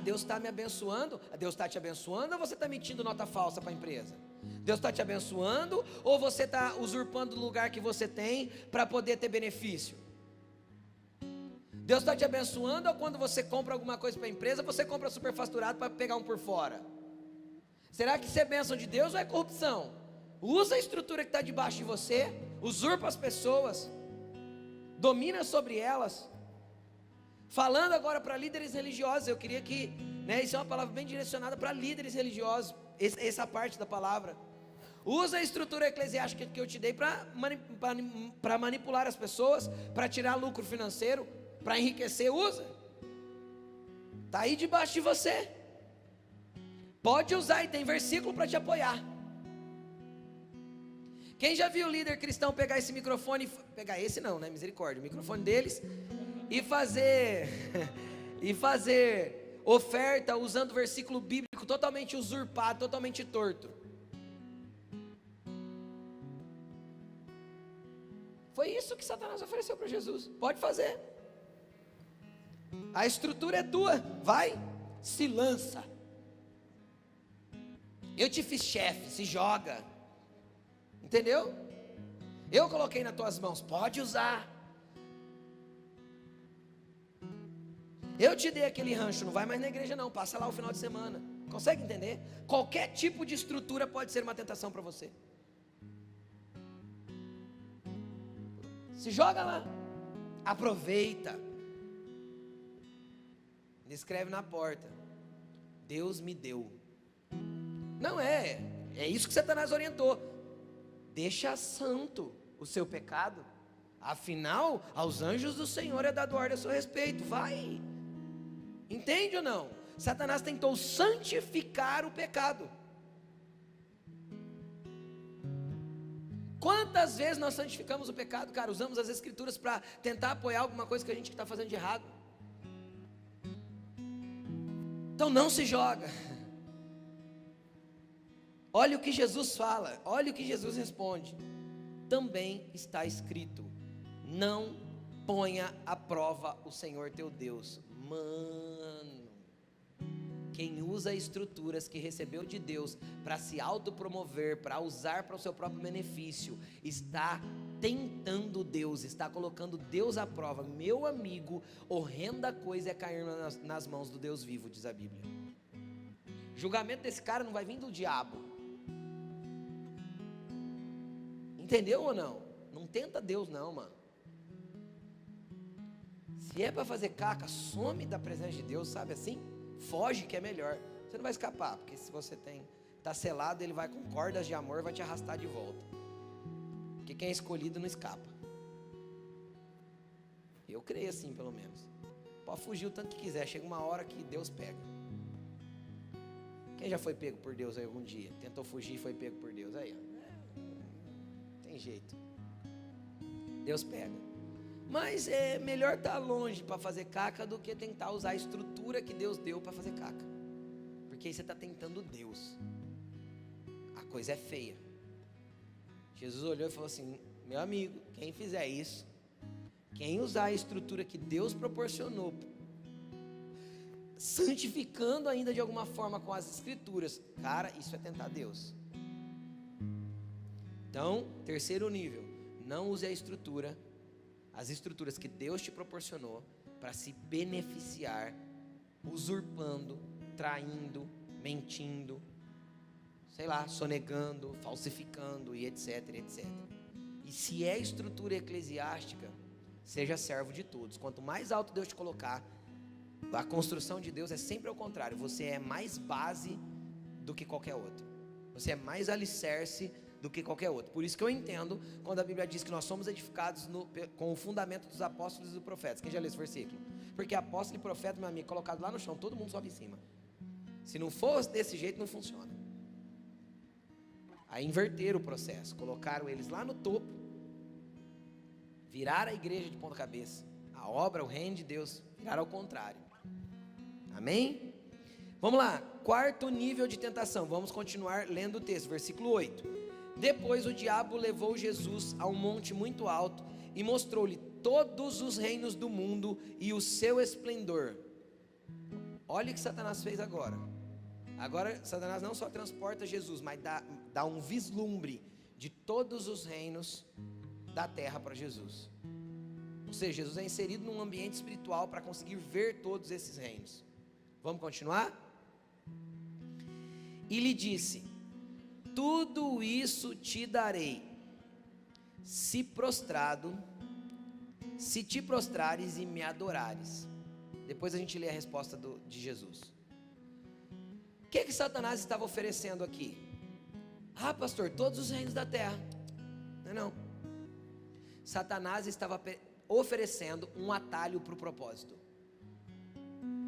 Deus está me abençoando. Deus está te abençoando ou você está mentindo nota falsa para a empresa? Deus está te abençoando ou você está usurpando o lugar que você tem para poder ter benefício? Deus está te abençoando ou quando você compra alguma coisa para a empresa, você compra superfaturado para pegar um por fora? Será que isso é bênção de Deus ou é corrupção? Usa a estrutura que está debaixo de você, usurpa as pessoas, domina sobre elas. Falando agora para líderes religiosos, eu queria que, isso é uma palavra bem direcionada para líderes religiosos, essa parte da palavra. Usa a estrutura eclesiástica que eu te dei para manipular as pessoas, para tirar lucro financeiro, para enriquecer, usa. Está aí debaixo de você. Pode usar e tem versículo para te apoiar. Quem já viu o líder cristão pegar esse microfone, pegar esse não, né, misericórdia, o microfone deles, e fazer oferta usando versículo bíblico totalmente usurpado, totalmente torto? Foi isso que Satanás ofereceu para Jesus. Pode fazer. A estrutura é tua, vai, se lança. Eu te fiz chefe, se joga. Entendeu? Eu coloquei nas tuas mãos, pode usar. Eu te dei aquele rancho, não vai mais na igreja não, passa lá o final de semana. Consegue entender? Qualquer tipo de estrutura pode ser uma tentação para você. Se joga lá, aproveita. Ele escreve na porta: Deus me deu. Não é isso que Satanás orientou. Deixa santo o seu pecado, afinal, aos anjos do Senhor é dado ordem a seu respeito. Vai, entende ou não? Satanás tentou santificar o pecado. Quantas vezes nós santificamos o pecado, cara? Usamos as escrituras para tentar apoiar alguma coisa que a gente está fazendo de errado. Então não se joga. Olha o que Jesus fala, olha o que Jesus responde. Também está escrito: não ponha à prova o Senhor teu Deus. Mano, quem usa estruturas que recebeu de Deus para se autopromover, para usar para o seu próprio benefício, está tentando Deus, está colocando Deus à prova. Meu amigo, horrenda coisa é cair nas mãos do Deus vivo, diz a Bíblia. O julgamento desse cara não vai vir do diabo. Entendeu ou não? Não tenta Deus não, mano. Se é para fazer caca, some da presença de Deus, sabe assim? Foge que é melhor. Você não vai escapar, porque se você está selado, ele vai com cordas de amor, vai te arrastar de volta. Porque quem é escolhido não escapa. Eu creio assim, pelo menos. Pode fugir o tanto que quiser, chega uma hora que Deus pega. Quem já foi pego por Deus aí algum dia? Tentou fugir e foi pego por Deus aí, ó. Tem jeito. Deus pega. Mas é melhor estar longe para fazer caca do que tentar usar a estrutura que Deus deu para fazer caca. Porque aí você está tentando Deus. A coisa é feia. Jesus olhou e falou assim: meu amigo, quem fizer isso, quem usar a estrutura que Deus proporcionou, santificando ainda de alguma forma com as escrituras, cara, isso é tentar Deus. Então, terceiro nível: não use as estruturas que Deus te proporcionou para se beneficiar, usurpando, traindo, mentindo, sei lá, sonegando, falsificando e etc, etc. E se é estrutura eclesiástica, seja servo de todos. Quanto mais alto Deus te colocar, a construção de Deus é sempre ao contrário. Você é mais base do que qualquer outro. Você é mais alicerce do que qualquer outro. Por isso que eu entendo quando a Bíblia diz que nós somos edificados com o fundamento dos apóstolos e dos profetas. Quem já leu esse versículo? Porque apóstolo e profeta, meu amigo, colocado lá no chão, todo mundo sobe em cima. Se não for desse jeito, não funciona. Aí inverteram o processo, colocaram eles lá no topo, viraram a igreja de ponta cabeça. A obra, o reino de Deus, viraram ao contrário. Amém? Vamos lá, quarto nível de tentação. Vamos continuar lendo o texto, versículo 8. Depois o diabo levou Jesus a um monte muito alto e mostrou-lhe todos os reinos do mundo e o seu esplendor. Olha o que Satanás fez agora. Agora Satanás não só transporta Jesus, mas dá um vislumbre de todos os reinos da terra para Jesus. Ou seja, Jesus é inserido num ambiente espiritual para conseguir ver todos esses reinos. Vamos continuar? E lhe disse: tudo isso te darei, se te prostrares e me adorares. Depois a gente lê a resposta de Jesus. O que Satanás estava oferecendo aqui? Ah, pastor, todos os reinos da terra. Não. Satanás estava oferecendo um atalho para o propósito.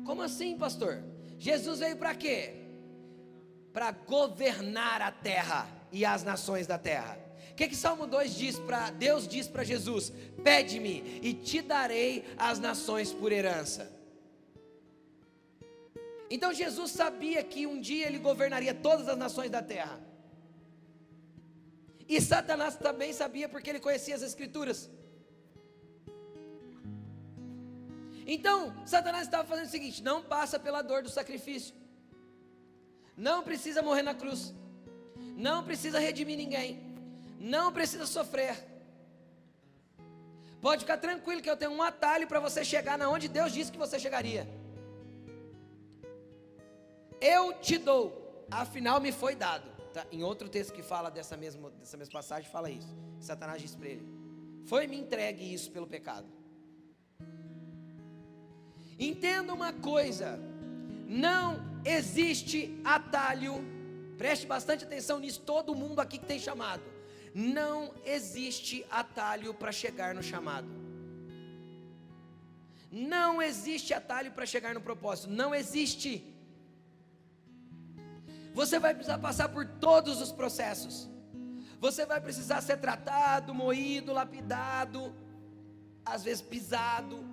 Como assim, pastor? Jesus veio para quê? Para governar a terra e as nações da terra. O que Salmo 2 diz Deus diz para Jesus? Pede-me e te darei as nações por herança. Então Jesus sabia que um dia ele governaria todas as nações da terra. E Satanás também sabia, porque ele conhecia as escrituras. Então Satanás estava fazendo o seguinte: não passa pela dor do sacrifício, não precisa morrer na cruz, não precisa redimir ninguém, não precisa sofrer. Pode ficar tranquilo que eu tenho um atalho para você chegar na onde Deus disse que você chegaria. Eu te dou, afinal me foi dado. Tá? Em outro texto que fala dessa mesma passagem, fala isso. Satanás disse para ele: foi-me entregue isso pelo pecado. Entenda uma coisa: não existe atalho. Preste bastante atenção nisso, todo mundo aqui que tem chamado. Não existe atalho para chegar no chamado. Não existe atalho para chegar no propósito. Não existe. Você vai precisar passar por todos os processos. Você vai precisar ser tratado, moído, lapidado, às vezes pisado,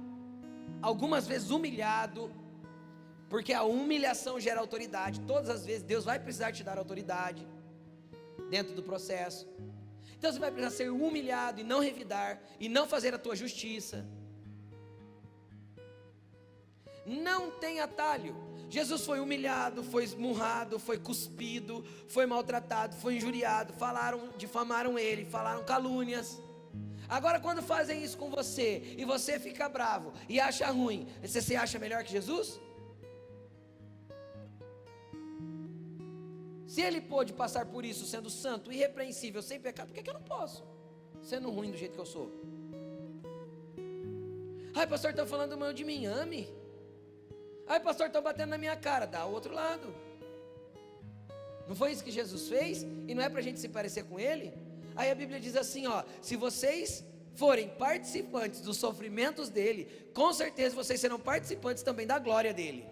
algumas vezes humilhado, porque a humilhação gera autoridade. Todas as vezes Deus vai precisar te dar autoridade dentro do processo. Então você vai precisar ser humilhado e não revidar, e não fazer a tua justiça. Não tem atalho. Jesus foi humilhado, foi esmurrado, foi cuspido, foi maltratado, foi injuriado, difamaram ele, falaram calúnias. Agora quando fazem isso com você, e você fica bravo, e acha ruim, você se acha melhor que Jesus? Se ele pôde passar por isso sendo santo, irrepreensível, sem pecado, por que eu não posso? Sendo ruim do jeito que eu sou. Ai, pastor, estão falando mal de mim, ame. Ai, pastor, estão batendo na minha cara, dá o outro lado. Não foi isso que Jesus fez? E não é para a gente se parecer com ele? Aí a Bíblia diz assim, ó: se vocês forem participantes dos sofrimentos dele, com certeza vocês serão participantes também da glória dele.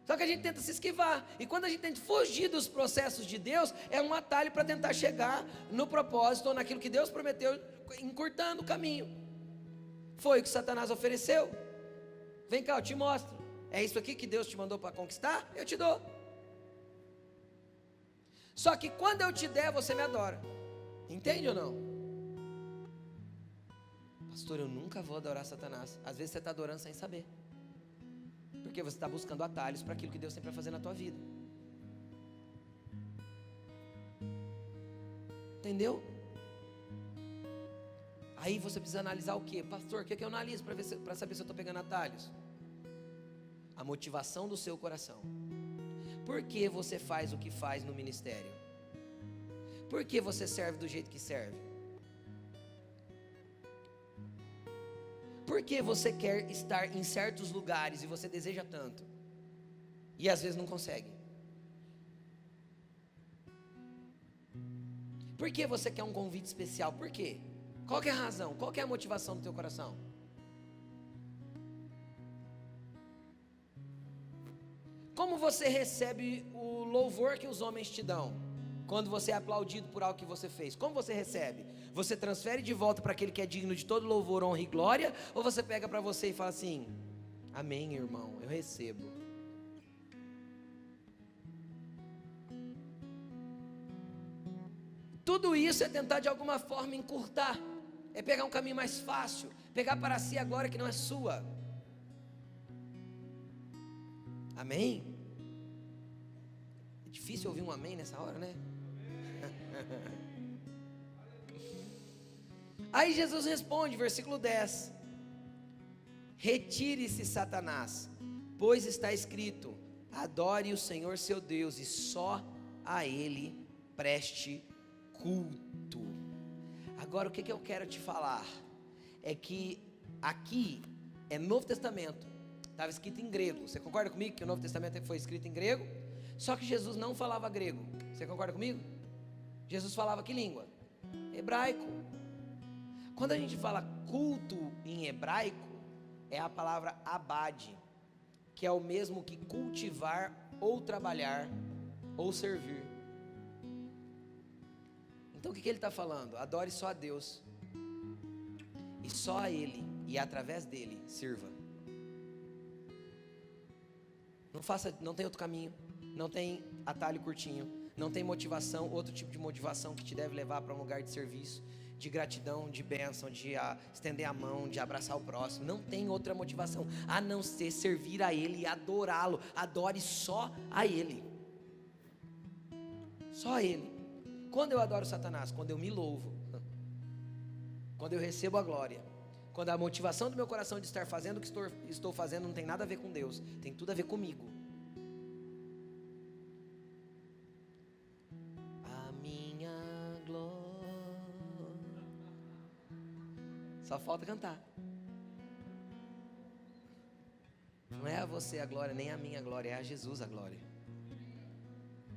Só que a gente tenta se esquivar, e quando a gente tenta fugir dos processos de Deus, é um atalho para tentar chegar no propósito, ou naquilo que Deus prometeu, encurtando o caminho. Foi o que Satanás ofereceu. Vem cá, eu te mostro. É isso aqui que Deus te mandou para conquistar? Eu te dou. Só que quando eu te der, você me adora. Entende ou não? Pastor, eu nunca vou adorar Satanás. Às vezes você está adorando sem saber, porque você está buscando atalhos para aquilo que Deus tem para fazer na tua vida. Entendeu? Aí você precisa analisar o que? Pastor, o que eu analiso para saber se eu estou pegando atalhos? A motivação do seu coração. Por que você faz o que faz no ministério? Por que você serve do jeito que serve? Por que você quer estar em certos lugares e você deseja tanto, e às vezes não consegue? Por que você quer um convite especial? Por quê? Qual que é a razão? Qual que é a motivação do teu coração? Como você recebe o louvor que os homens te dão? Quando você é aplaudido por algo que você fez, como você recebe? Você transfere de volta para aquele que é digno de todo louvor, honra e glória? Ou você pega para você e fala assim: amém, irmão, eu recebo. Tudo isso é tentar de alguma forma encurtar, é pegar um caminho mais fácil, pegar para si a glória que não é sua. Amém? É difícil ouvir um amém nessa hora, né? Aí Jesus responde, versículo 10: retire-se, Satanás, pois está escrito: adore o Senhor seu Deus e só a Ele preste culto. Agora o que eu quero te falar é que aqui é Novo Testamento, estava escrito em grego. Você concorda comigo que o Novo Testamento foi escrito em grego? Só que Jesus não falava grego. Você concorda comigo? Jesus falava que língua? Hebraico. Quando a gente fala culto em hebraico, é a palavra abade, que é o mesmo que cultivar, ou trabalhar, ou servir. Então o que ele está falando? Adore só a Deus, e só a Ele, e através dele sirva. Não tem outro caminho, não tem atalho curtinho, não tem motivação, outro tipo de motivação que te deve levar para um lugar de serviço, de gratidão, de bênção, de estender a mão, de abraçar o próximo. Não tem outra motivação a não ser servir a Ele e adorá-lo. Adore só a Ele, só a Ele. Quando eu adoro Satanás? Quando eu me louvo, quando eu recebo a glória, quando a motivação do meu coração de estar fazendo o que estou fazendo não tem nada a ver com Deus, tem tudo a ver comigo. A minha glória. Só falta cantar. Não é a você a glória, nem a minha glória, é a Jesus a glória.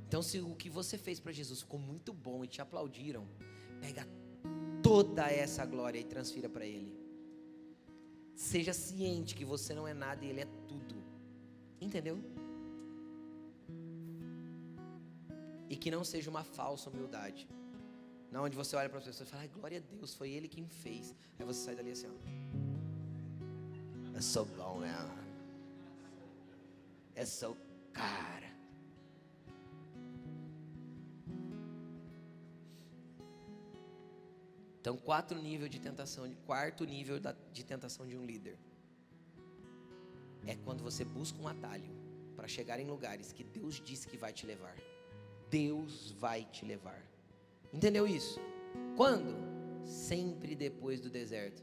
Então, se o que você fez para Jesus ficou muito bom e te aplaudiram, pega toda essa glória e transfira para Ele. Seja ciente que você não é nada e Ele é tudo. Entendeu? E que não seja uma falsa humildade. Não, onde você olha para as pessoas e fala, ai, glória a Deus, foi Ele quem fez. Aí você sai dali assim, ó. Eu sou bom, né? Eu sou o cara. Então, quarto nível de tentação de um líder é quando você busca um atalho para chegar em lugares que Deus disse que vai te levar. Deus vai te levar. Entendeu isso? Quando? Sempre depois do deserto.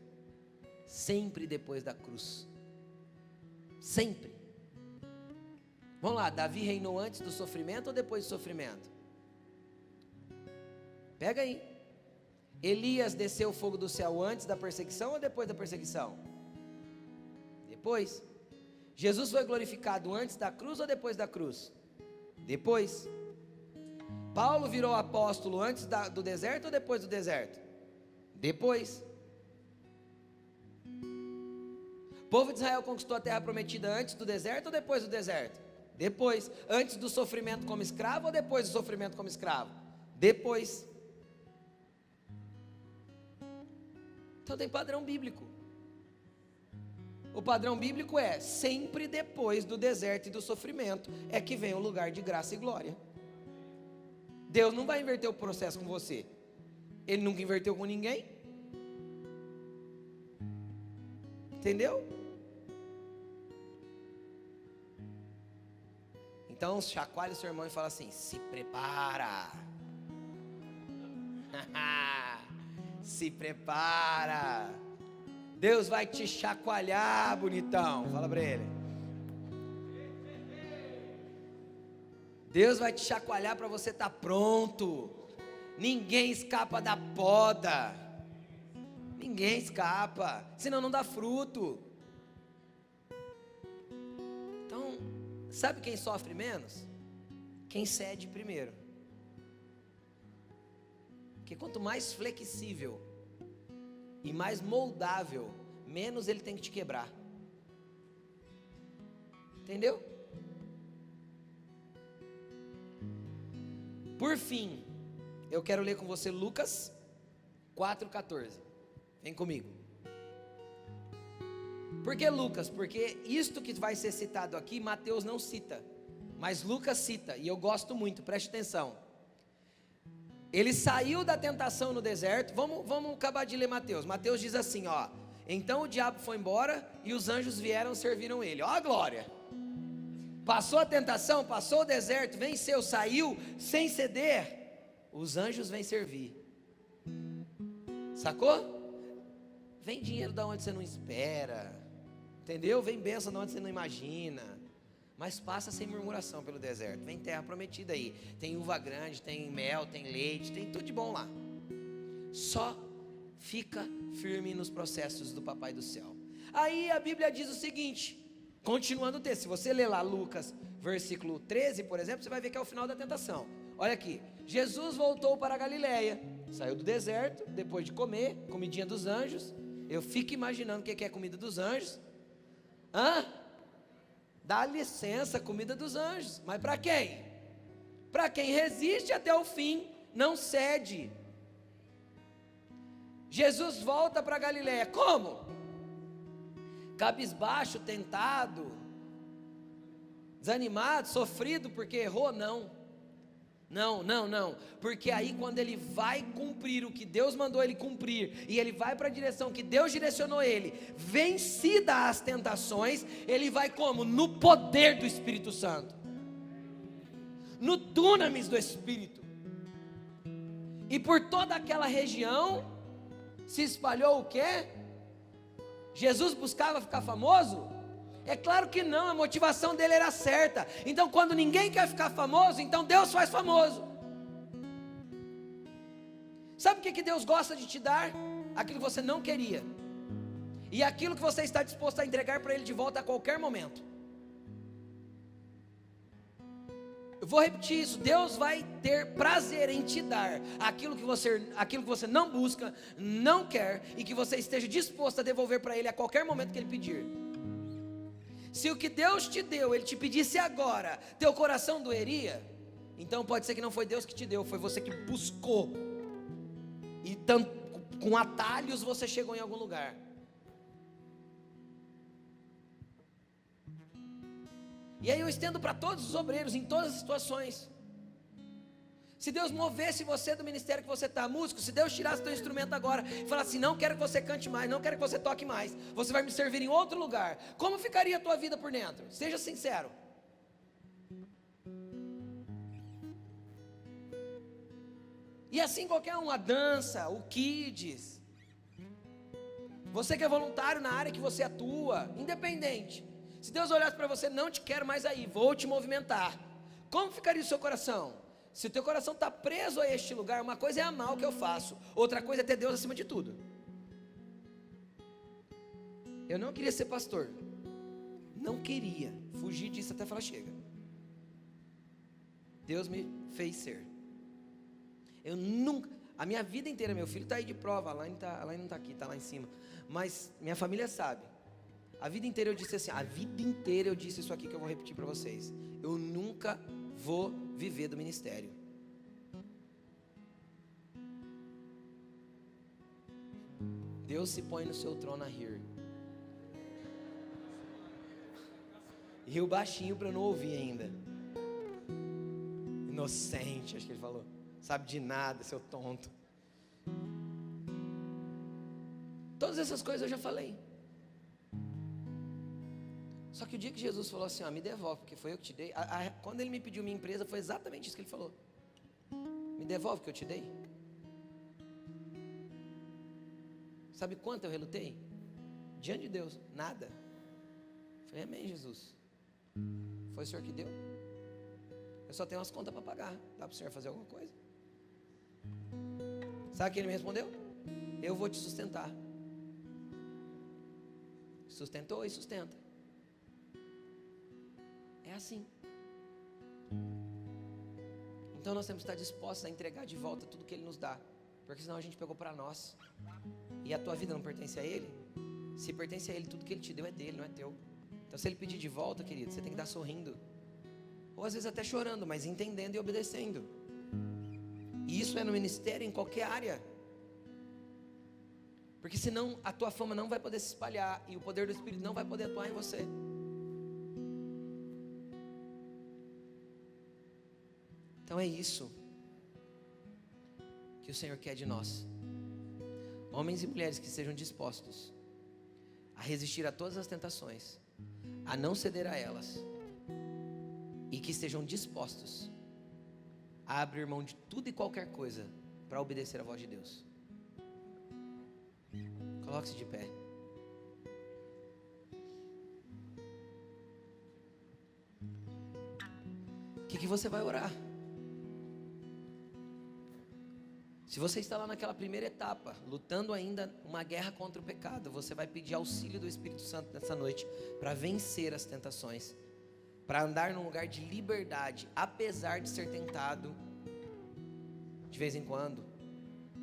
Sempre depois da cruz. Sempre. Vamos lá, Davi reinou antes do sofrimento ou depois do sofrimento? Pega aí. Elias desceu o fogo do céu antes da perseguição ou depois da perseguição? Depois. Jesus foi glorificado antes da cruz ou depois da cruz? Depois. Paulo virou apóstolo antes do deserto ou depois do deserto? Depois. O povo de Israel conquistou a terra prometida antes do deserto ou depois do deserto? Depois. Antes do sofrimento como escravo ou depois do sofrimento como escravo? Depois. Então tem padrão bíblico. O padrão bíblico é sempre depois do deserto e do sofrimento é que vem o lugar de graça e glória. Deus não vai inverter o processo com você. Ele nunca inverteu com ninguém. Entendeu? Então chacoalha o seu irmão e fala assim: se prepara. Se prepara. Deus vai te chacoalhar, bonitão. Fala para ele. Deus vai te chacoalhar para você estar pronto. Ninguém escapa da poda. Ninguém escapa, senão não dá fruto. Então, sabe quem sofre menos? Quem cede primeiro. Porque quanto mais flexível e mais moldável, menos ele tem que te quebrar. Entendeu? Por fim, eu quero ler com você Lucas 4,14. Vem comigo. Por que Lucas? Porque isto que vai ser citado aqui, Mateus não cita, mas Lucas cita, e eu gosto muito, preste atenção. Ele saiu da tentação no deserto. Vamos acabar de ler Mateus. Mateus diz assim, ó: então o diabo foi embora e os anjos vieram e serviram ele. Ó a glória. Passou a tentação, passou o deserto, venceu, saiu sem ceder. Os anjos vêm servir. Sacou? Vem dinheiro da onde você não espera. Entendeu? Vem bênção da onde você não imagina. Mas passa sem murmuração pelo deserto. Vem terra prometida aí. Tem uva grande, tem mel, tem leite, tem tudo de bom lá. Só fica firme nos processos do Papai do Céu. Aí a Bíblia diz o seguinte, continuando o texto. Se você ler lá Lucas, versículo 13, por exemplo, você vai ver que é o final da tentação. Olha aqui. Jesus voltou para a Galileia. Saiu do deserto, depois de comer, comidinha dos anjos. Eu fico imaginando o que é comida dos anjos. Dá licença, comida dos anjos. Mas para quem? Para quem resiste até o fim, não cede. Jesus volta para Galileia. Como? Cabisbaixo, tentado, desanimado, sofrido porque errou? Não. Não. Porque aí quando ele vai cumprir o que Deus mandou ele cumprir, e ele vai para a direção que Deus direcionou ele, vencida as tentações, ele vai como? No poder do Espírito Santo, no dunamis do Espírito. E por toda aquela região se espalhou o quê? Jesus buscava ficar famoso? É claro que não, a motivação dele era certa. Então quando ninguém quer ficar famoso, então Deus faz famoso. Sabe o que Deus gosta de te dar? Aquilo que você não queria, e aquilo que você está disposto a entregar para Ele de volta a qualquer momento. Eu vou repetir isso. Deus vai ter prazer em te dar aquilo que você não busca, não quer, e que você esteja disposto a devolver para Ele a qualquer momento que Ele pedir. Se o que Deus te deu, Ele te pedisse agora, teu coração doeria, então pode ser que não foi Deus que te deu, foi você que buscou, e com atalhos você chegou em algum lugar. E aí eu estendo para todos os obreiros, em todas as situações. Se Deus movesse você do ministério que você está, músico, se Deus tirasse teu instrumento agora e falasse assim, não quero que você cante mais, não quero que você toque mais, você vai me servir em outro lugar, como ficaria a tua vida por dentro? Seja sincero. E assim qualquer um, a dança, o kids, você que é voluntário na área que você atua, independente, se Deus olhasse para você, não te quero mais aí, vou te movimentar, como ficaria o seu coração? Se o teu coração está preso a este lugar, uma coisa é amar o que eu faço, outra coisa é ter Deus acima de tudo. Eu não queria ser pastor, não queria, fugi disso até falar chega. Deus me fez ser. Eu nunca, a minha vida inteira, meu filho está aí de prova, a Alain não está aqui, está lá em cima, mas minha família sabe, a vida inteira eu disse assim, a vida inteira eu disse isso aqui que eu vou repetir para vocês, eu nunca vou viver do ministério. Deus se põe no seu trono a rir. Riu baixinho para eu não ouvir ainda. Inocente, acho que ele falou. Sabe de nada, seu tonto. Todas essas coisas eu já falei. Só que o dia que Jesus falou assim, me devolve, porque foi eu que te dei. Quando ele me pediu minha empresa, foi exatamente isso que ele falou. Me devolve o que eu te dei. Sabe quanto eu relutei? Diante de Deus, nada. Falei, amém, Jesus. Foi o Senhor que deu. Eu só tenho umas contas para pagar. Dá para o Senhor fazer alguma coisa? Sabe o que ele me respondeu? Eu vou te sustentar. Sustentou e sustenta. É assim. Então nós temos que estar dispostos a entregar de volta tudo que Ele nos dá, porque senão a gente pegou para nós, e a tua vida não pertence a Ele. Se pertence a Ele, tudo que Ele te deu é dele, não é teu. Então se Ele pedir de volta, querido, você tem que dar sorrindo, ou às vezes até chorando, mas entendendo e obedecendo. E isso é no ministério, em qualquer área, porque senão a tua fama não vai poder se espalhar, e o poder do Espírito não vai poder atuar em você. Então é isso que o Senhor quer de nós, homens e mulheres que sejam dispostos a resistir a todas as tentações, a não ceder a elas, e que estejam dispostos a abrir mão de tudo e qualquer coisa para obedecer a voz de Deus. Coloque-se de pé. O que você vai orar? Se você está lá naquela primeira etapa, lutando ainda uma guerra contra o pecado, você vai pedir auxílio do Espírito Santo nessa noite para vencer as tentações, para andar num lugar de liberdade, apesar de ser tentado de vez em quando,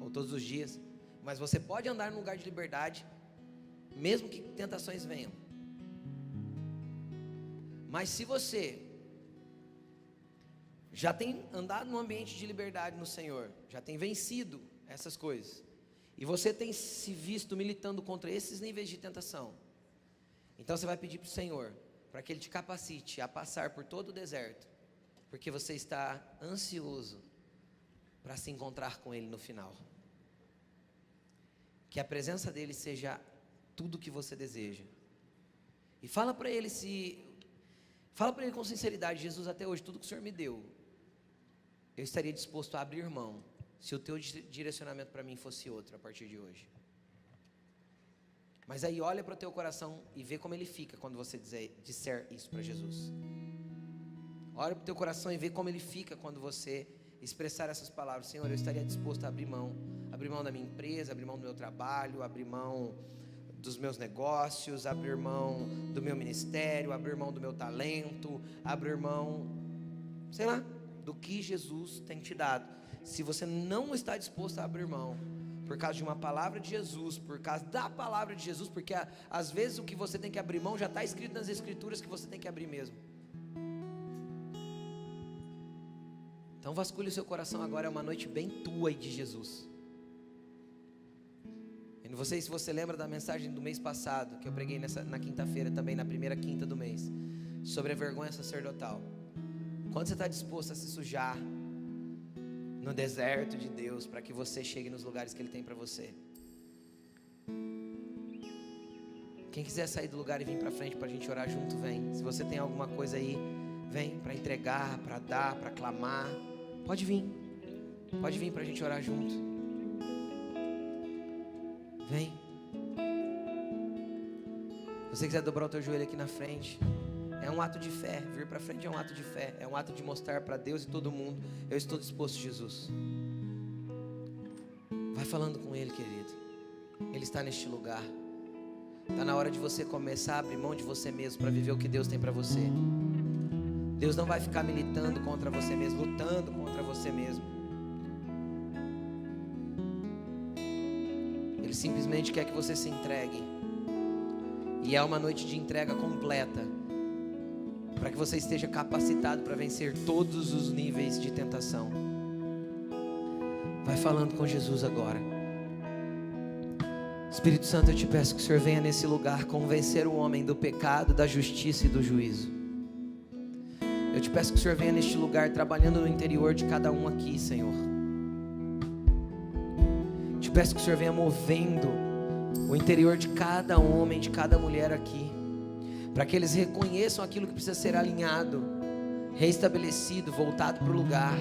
ou todos os dias, mas você pode andar num lugar de liberdade, mesmo que tentações venham. Mas se você já tem andado num ambiente de liberdade no Senhor, já tem vencido essas coisas, e você tem se visto militando contra esses níveis de tentação, então você vai pedir para o Senhor, para que Ele te capacite a passar por todo o deserto, porque você está ansioso para se encontrar com Ele no final. Que a presença dEle seja tudo o que você deseja, e fala para Ele com sinceridade, Jesus, até hoje tudo que o Senhor me deu, eu estaria disposto a abrir mão, se o teu direcionamento para mim fosse outro a partir de hoje. Mas aí olha para o teu coração e vê como ele fica quando você disser isso para Jesus. Olha para o teu coração e vê como ele fica quando você expressar essas palavras. Senhor, eu estaria disposto a abrir mão da minha empresa, abrir mão do meu trabalho, abrir mão dos meus negócios, abrir mão do meu ministério, abrir mão do meu talento, abrir mão, sei lá, do que Jesus tem te dado, se você não está disposto a abrir mão, por causa de uma palavra de Jesus, por causa da palavra de Jesus, porque às vezes o que você tem que abrir mão já está escrito nas escrituras que você tem que abrir mesmo. Então vasculhe o seu coração agora, é uma noite bem tua e de Jesus. Eu não sei se você lembra da mensagem do mês passado, que eu preguei na quinta-feira também, na primeira quinta do mês, sobre a vergonha sacerdotal. Quando você está disposto a se sujar no deserto de Deus, para que você chegue nos lugares que Ele tem para você? Quem quiser sair do lugar e vir para frente para a gente orar junto, vem. Se você tem alguma coisa aí, vem para entregar, para dar, para clamar. Pode vir para a gente orar junto. Vem. Se você quiser dobrar o teu joelho aqui na frente, é um ato de fé. Vir para frente é um ato de fé. É um ato de mostrar para Deus e todo mundo: eu estou disposto, Jesus. Vai falando com Ele, querido. Ele está neste lugar. Está na hora de você começar a abrir mão de você mesmo para viver o que Deus tem para você. Deus não vai ficar militando contra você mesmo, lutando contra você mesmo. Ele simplesmente quer que você se entregue. E é uma noite de entrega completa, para que você esteja capacitado para vencer todos os níveis de tentação. Vai falando com Jesus agora. Espírito Santo, eu te peço que o Senhor venha nesse lugar convencer o homem do pecado, da justiça e do juízo. Eu te peço que o Senhor venha neste lugar trabalhando no interior de cada um aqui, Senhor. Te peço que o Senhor venha movendo o interior de cada homem, de cada mulher aqui, para que eles reconheçam aquilo que precisa ser alinhado, reestabelecido, voltado para o lugar.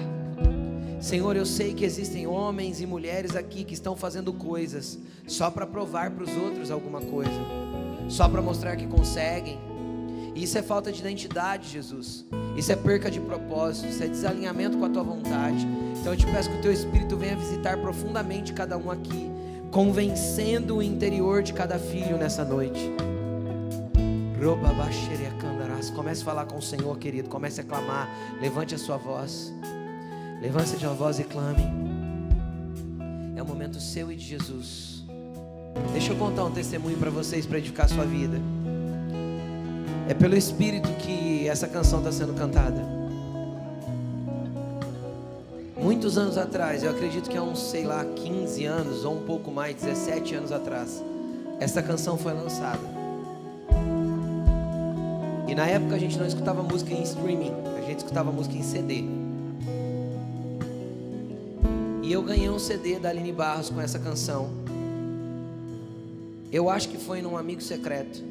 Senhor, eu sei que existem homens e mulheres aqui que estão fazendo coisas só para provar para os outros alguma coisa, só para mostrar que conseguem. E isso é falta de identidade, Jesus. Isso é perca de propósito, isso é desalinhamento com a Tua vontade. Então eu te peço que o Teu Espírito venha visitar profundamente cada um aqui, convencendo o interior de cada filho nessa noite. Comece a falar com o Senhor, querido. Comece a clamar. Levante a sua voz. Levante a sua voz e clame. É o momento seu e de Jesus. Deixa eu contar um testemunho para vocês, para edificar a sua vida. É pelo Espírito que essa canção está sendo cantada. Muitos anos atrás, eu acredito que há uns, 15 anos ou um pouco mais, 17 anos atrás, essa canção foi lançada. E na época a gente não escutava música em streaming, a gente escutava música em CD. E eu ganhei um CD da Aline Barros com essa canção. Eu acho que foi num amigo secreto,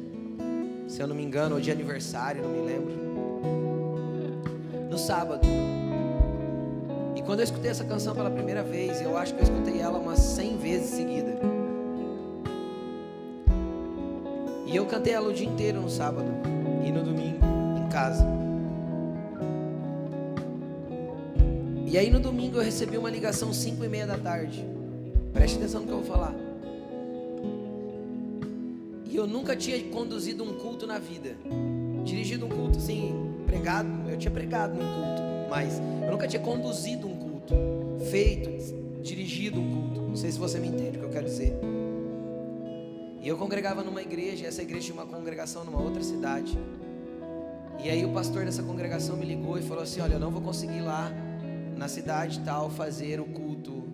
se eu não me engano, ou de aniversário, não me lembro. No sábado. E quando eu escutei essa canção pela primeira vez, eu acho que eu escutei ela umas 100 vezes seguida. E eu cantei ela o dia inteiro no sábado e no domingo, em casa. E aí no domingo eu recebi uma ligação 5:30 da tarde. Preste atenção no que eu vou falar. E eu nunca tinha conduzido um culto na vida. Dirigido um culto, assim, pregado. Eu tinha pregado num culto, mas eu nunca tinha conduzido um culto. Dirigido um culto. Não sei se você me entende o que eu quero dizer. E eu congregava numa igreja, e essa igreja tinha uma congregação numa outra cidade. E aí o pastor dessa congregação me ligou e falou assim: olha, eu não vou conseguir ir lá na cidade tal fazer o culto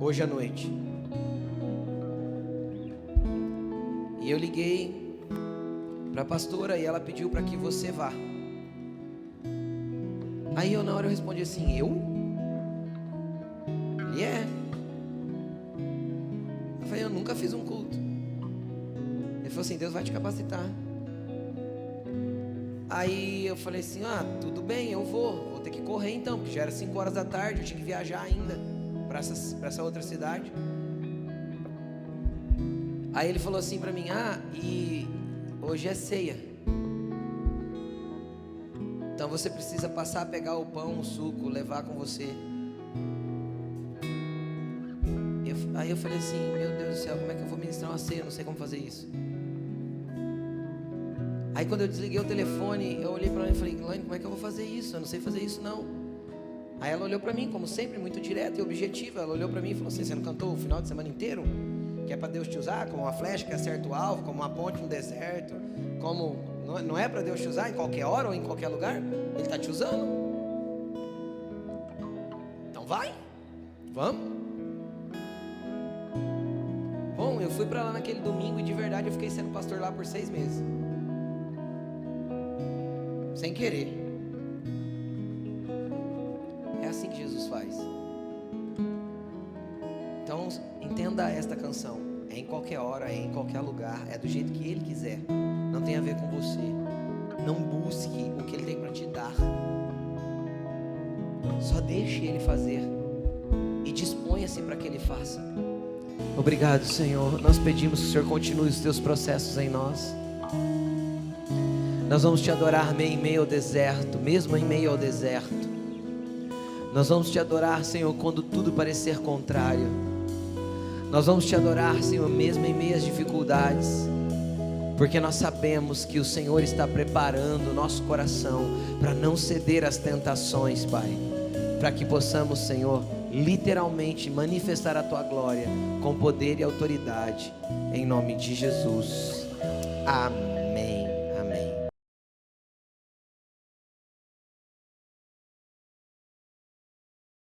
hoje à noite. E eu liguei para a pastora e ela pediu para que você vá. Aí na hora eu respondi assim: eu? Ele é. Eu falei: eu nunca fiz um culto. Ele falou assim: Deus vai te capacitar. Aí eu falei assim: tudo bem, eu vou ter que correr então, porque já era 5 horas da tarde, eu tinha que viajar ainda para essa outra cidade. Aí ele falou assim para mim: e hoje é ceia, então você precisa passar a pegar o pão, o suco, levar com você. Aí eu falei assim: meu Deus do céu, como é que eu vou ministrar uma ceia? Eu não sei como fazer isso. Aí quando eu desliguei o telefone, eu olhei para ela e falei: Elaine, como é que eu vou fazer isso? Eu não sei fazer isso não. Aí ela olhou para mim, como sempre, muito direta e objetiva. Ela olhou para mim e falou assim: você não cantou o final de semana inteiro? Que é para Deus te usar como uma flecha que acerta o alvo, como uma ponte no deserto, como não é para Deus te usar em qualquer hora ou em qualquer lugar? Ele está te usando. Então vai, vamos. Bom, eu fui para lá naquele domingo e de verdade eu fiquei sendo pastor lá por 6 meses, sem querer. É assim que Jesus faz. Então entenda esta canção: é em qualquer hora, é em qualquer lugar, é do jeito que Ele quiser, não tem a ver com você. Não busque o que Ele tem para te dar, só deixe Ele fazer e disponha-se para que Ele faça. Obrigado, Senhor. Nós pedimos que o Senhor continue os teus processos em nós. Nós vamos te adorar em meio ao deserto, mesmo em meio ao deserto. Nós vamos te adorar, Senhor, quando tudo parecer contrário. Nós vamos te adorar, Senhor, mesmo em meio às dificuldades, porque nós sabemos que o Senhor está preparando o nosso coração para não ceder às tentações, Pai, para que possamos, Senhor, literalmente manifestar a Tua glória com poder e autoridade, em nome de Jesus. Amém.